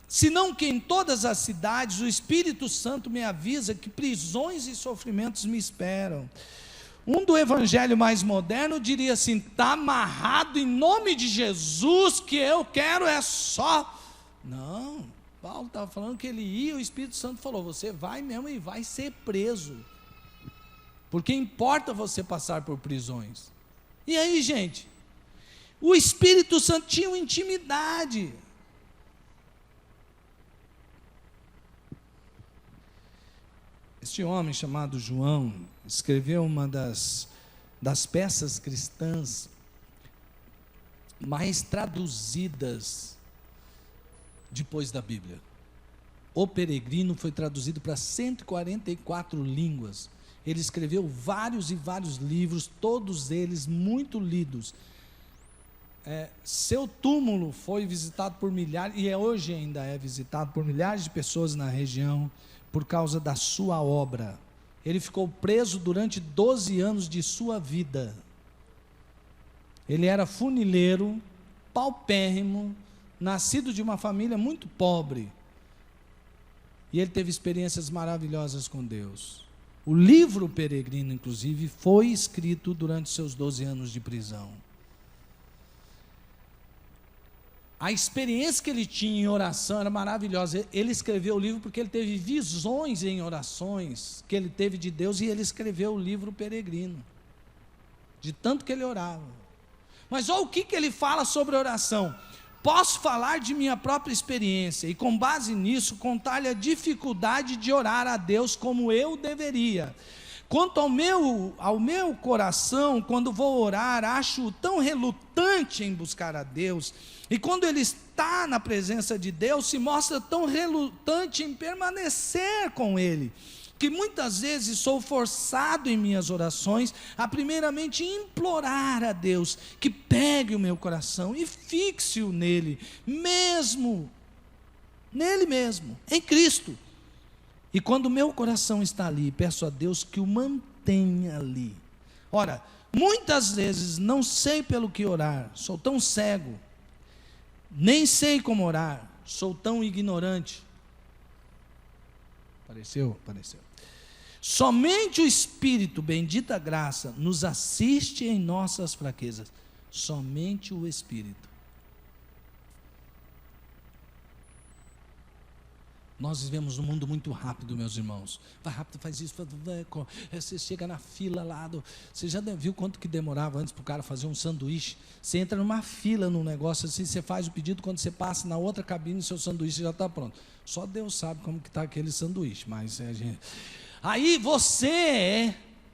senão que em todas as cidades o Espírito Santo me avisa que prisões e sofrimentos me esperam. Um do evangelho mais moderno diria assim, está amarrado em nome de Jesus, que eu quero é só. Não, Paulo estava falando que ele ia, o Espírito Santo falou, você vai mesmo e vai ser preso, porque importa você passar por prisões. E aí, gente, o Espírito Santo tinha uma intimidade. Este homem chamado João escreveu uma das peças cristãs mais traduzidas depois da Bíblia. O Peregrino foi traduzido para 144 línguas. Ele escreveu vários e vários livros, todos eles muito lidos. Seu túmulo foi visitado por milhares, e hoje ainda é visitado por milhares de pessoas na região, por causa da sua obra. Ele ficou preso durante 12 anos de sua vida. Ele era funileiro, paupérrimo, nascido de uma família muito pobre. E ele teve experiências maravilhosas com Deus. O livro Peregrino, inclusive, foi escrito durante seus 12 anos de prisão. A experiência que ele tinha em oração era maravilhosa. Ele escreveu o livro porque ele teve visões em orações que ele teve de Deus, e ele escreveu o livro Peregrino, de tanto que ele orava. Mas olha o que ele fala sobre oração. Posso falar de minha própria experiência e, com base nisso, contar-lhe a dificuldade de orar a Deus como eu deveria. Quanto ao meu coração, quando vou orar, acho tão relutante em buscar a Deus, e quando ele está na presença de Deus, se mostra tão relutante em permanecer com Ele, que muitas vezes sou forçado em minhas orações a primeiramente implorar a Deus que pegue o meu coração e fixe-o nele mesmo, em Cristo. E quando o meu coração está ali, peço a Deus que o mantenha ali. Ora, muitas vezes não sei pelo que orar, sou tão cego, nem sei como orar, sou tão ignorante. Apareceu? Apareceu. Somente o Espírito, bendita graça, nos assiste em nossas fraquezas. Somente o Espírito. Nós vivemos num mundo muito rápido, meus irmãos. Vai rápido, faz isso, você chega na fila lá. Você já viu quanto que demorava antes para o cara fazer um sanduíche? Você entra numa fila num negócio assim, você faz o pedido, quando você passa na outra cabine, seu sanduíche já está pronto. Só Deus sabe como que está aquele sanduíche, mas aí você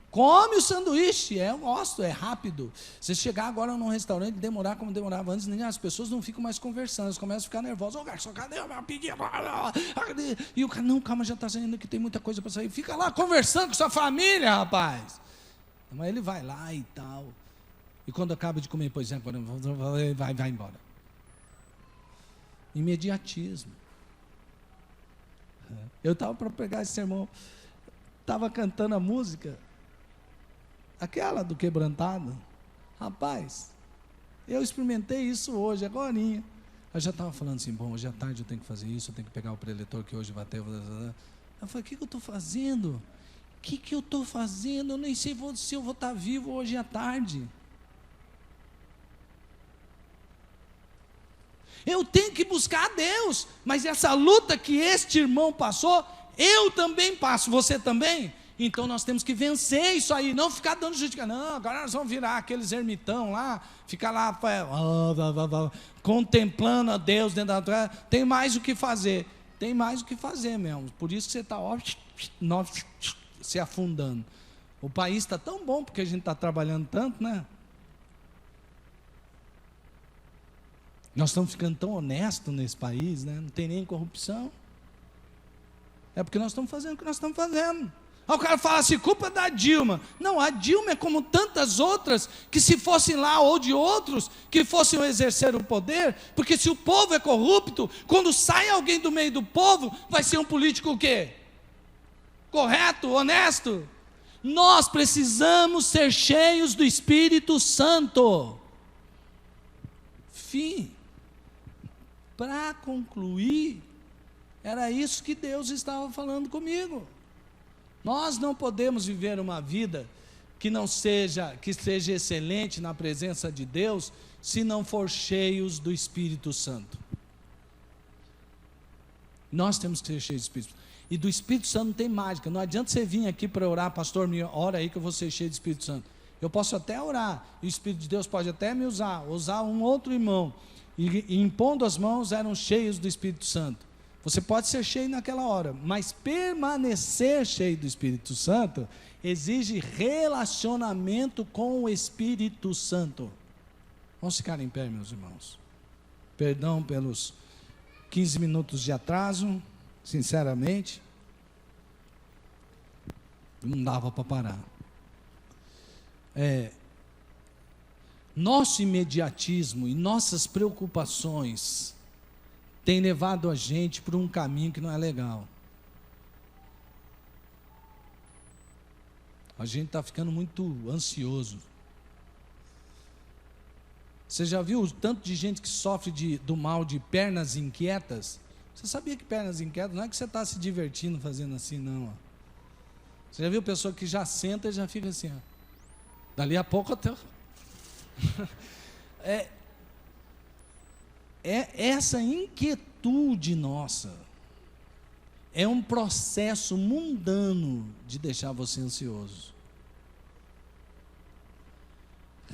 come o sanduíche, eu gosto, é rápido. Você chegar agora num restaurante, demorar como demorava antes, as pessoas não ficam mais conversando, elas começam a ficar nervosas. Ô garçom, cadê o meu pedido? E o cara, não, calma, já está saindo que tem muita coisa para sair. Fica lá conversando com sua família, rapaz. Mas ele vai lá e tal. E quando acaba de comer, pois é, agora vai embora. Imediatismo. Eu estava para pegar esse sermão, estava cantando a música, aquela do quebrantado. Rapaz, eu experimentei isso hoje, agorinha. Eu já estava falando assim, bom, hoje à tarde eu tenho que fazer isso, eu tenho que pegar o preletor que hoje vai ter. Eu falei, o que eu estou fazendo? O que eu estou fazendo? Eu nem sei se eu vou estar vivo hoje à tarde. Eu tenho que buscar a Deus, mas essa luta que este irmão passou, eu também passo, você também? Então nós temos que vencer isso aí, não ficar dando justificação. Não, agora nós vamos virar aqueles ermitão lá, ficar lá contemplando a Deus dentro da terra. Tem mais o que fazer, mesmo. Por isso que você está se afundando. O país está tão bom porque a gente está trabalhando tanto, né? Nós estamos ficando tão honestos nesse país, né? Não tem nem corrupção. É porque nós estamos fazendo o que nós estamos fazendo. Aí o cara fala assim, culpa da Dilma. Não, a Dilma é como tantas outras, que se fossem lá, ou de outros, que fossem exercer o poder, porque se o povo é corrupto, quando sai alguém do meio do povo, vai ser um político o quê? Correto, honesto. Nós precisamos ser cheios do Espírito Santo. Fim. Para concluir, era isso que Deus estava falando comigo. Nós não podemos viver uma vida que seja excelente na presença de Deus, se não for cheios do Espírito Santo. Nós temos que ser cheios do Espírito Santo. E do Espírito Santo não tem mágica. Não adianta você vir aqui para orar, pastor, me ora aí que eu vou ser cheio do Espírito Santo. Eu posso até orar, e o Espírito de Deus pode até me usar um outro irmão, e impondo as mãos eram cheios do Espírito Santo. Você pode ser cheio naquela hora, mas permanecer cheio do Espírito Santo exige relacionamento com o Espírito Santo. Vamos ficar em pé, meus irmãos. Perdão pelos 15 minutos de atraso, sinceramente, não dava para parar. Nosso imediatismo e nossas preocupações têm levado a gente por um caminho que não é legal. A gente está ficando muito ansioso. Você já viu o tanto de gente que sofre do mal de pernas inquietas? Você sabia que pernas inquietas não é que você está se divertindo fazendo assim, não. Você já viu pessoa que já senta e já fica assim, dali a pouco até... Essa inquietude nossa é um processo mundano de deixar você ansioso.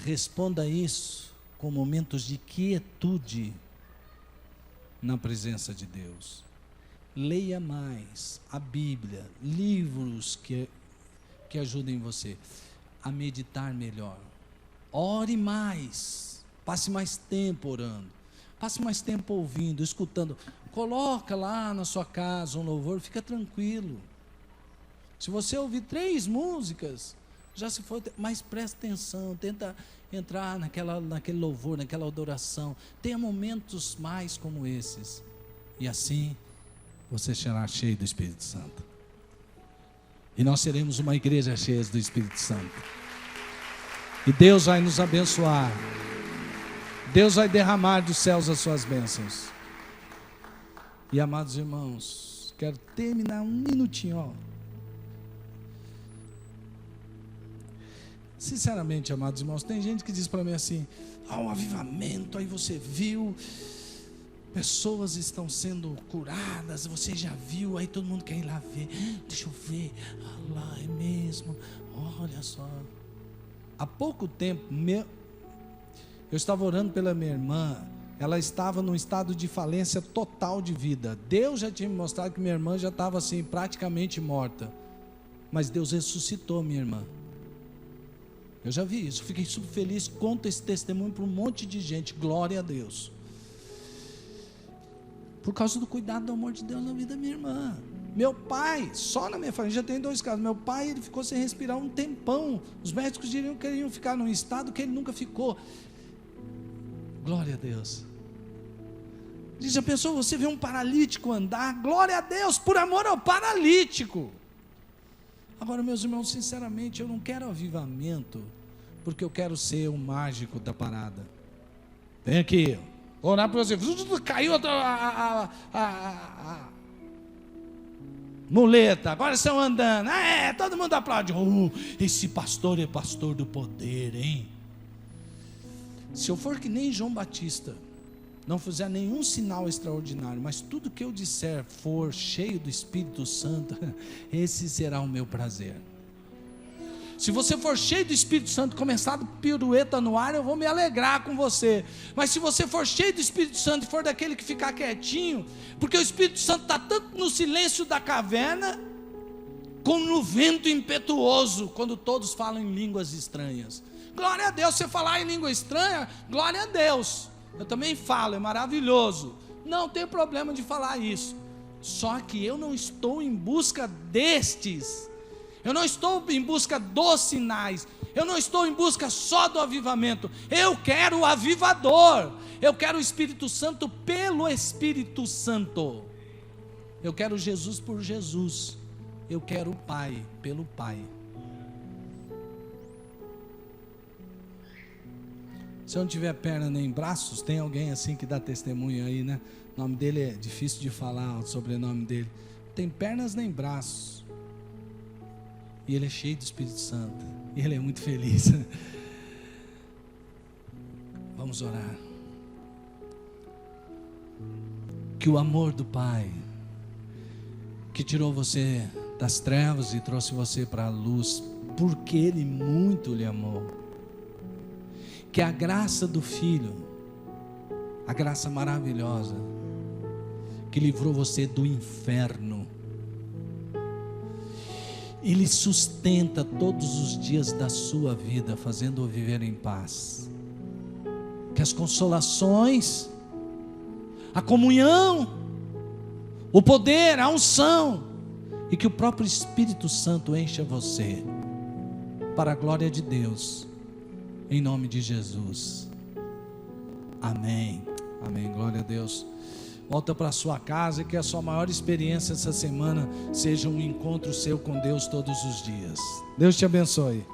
Responda isso com momentos de quietude na presença de Deus. Leia mais a Bíblia, livros que ajudem você a meditar melhor. Ore mais, passe mais tempo orando, passe mais tempo ouvindo, escutando. Coloca lá na sua casa um louvor, fica tranquilo. Se você ouvir 3 músicas, já se foi, mas presta atenção, tenta entrar naquele louvor, naquela adoração. Tenha momentos mais como esses, e assim você será cheio do Espírito Santo. E nós seremos uma igreja cheia do Espírito Santo. E Deus vai nos abençoar. Deus vai derramar dos céus as suas bênçãos. E amados irmãos, Quero terminar um minutinho, ó. Sinceramente, amados irmãos, tem gente que diz para mim assim: um avivamento, aí você viu, pessoas estão sendo curadas, você já viu, aí todo mundo quer ir lá ver. Deixa eu ver, lá é mesmo, olha só. Há pouco tempo, eu estava orando pela minha irmã, ela estava num estado de falência total de vida. Deus já tinha me mostrado que minha irmã já estava assim, praticamente morta, mas Deus ressuscitou minha irmã. Eu já vi isso, fiquei super feliz, conto esse testemunho para um monte de gente, glória a Deus. Por causa do cuidado do amor de Deus na vida da minha irmã. Meu pai, só na minha família, já tem 2 casos, meu pai ele ficou sem respirar um tempão, os médicos diriam que ele ia ficar num estado que ele nunca ficou. Glória a Deus. Diz, já pensou, você vê um paralítico andar, glória a Deus, por amor ao paralítico. Agora, meus irmãos, sinceramente, eu não quero avivamento, porque eu quero ser o mágico da parada. Vem aqui, vou orar para você, caiu a muleta, agora estão andando, todo mundo aplaude, esse pastor é pastor do poder, hein? Se eu for que nem João Batista, não fizer nenhum sinal extraordinário, mas tudo que eu disser for cheio do Espírito Santo, esse será o meu prazer. Se você for cheio do Espírito Santo, começar a pirueta no ar, eu vou me alegrar com você. Mas se você for cheio do Espírito Santo e for daquele que ficar quietinho, porque o Espírito Santo está tanto no silêncio da caverna, como no vento impetuoso, quando todos falam em línguas estranhas. Glória a Deus, você falar em língua estranha, glória a Deus. Eu também falo, é maravilhoso. Não tem problema de falar isso. Só que eu não estou em busca destes. Eu não estou em busca dos sinais. Eu não estou em busca só do avivamento. Eu quero o avivador. Eu quero o Espírito Santo pelo Espírito Santo. Eu quero Jesus por Jesus. Eu quero o Pai pelo Pai. Se eu não tiver perna nem braços, tem alguém assim que dá testemunho aí, né? O nome dele é difícil de falar, o sobrenome dele. Não tem pernas nem braços. E ele é cheio do Espírito Santo. E ele é muito feliz. Vamos orar. Que o amor do Pai, que tirou você das trevas e trouxe você para a luz, porque Ele muito lhe amou. Que a graça do Filho, a graça maravilhosa, que livrou você do inferno, Ele sustenta todos os dias da sua vida, fazendo-o viver em paz. Que as consolações, a comunhão, o poder, a unção, e que o próprio Espírito Santo encha você, para a glória de Deus, em nome de Jesus. Amém. Amém. Glória a Deus. Volta para a sua casa e que a sua maior experiência essa semana seja um encontro seu com Deus todos os dias. Deus te abençoe.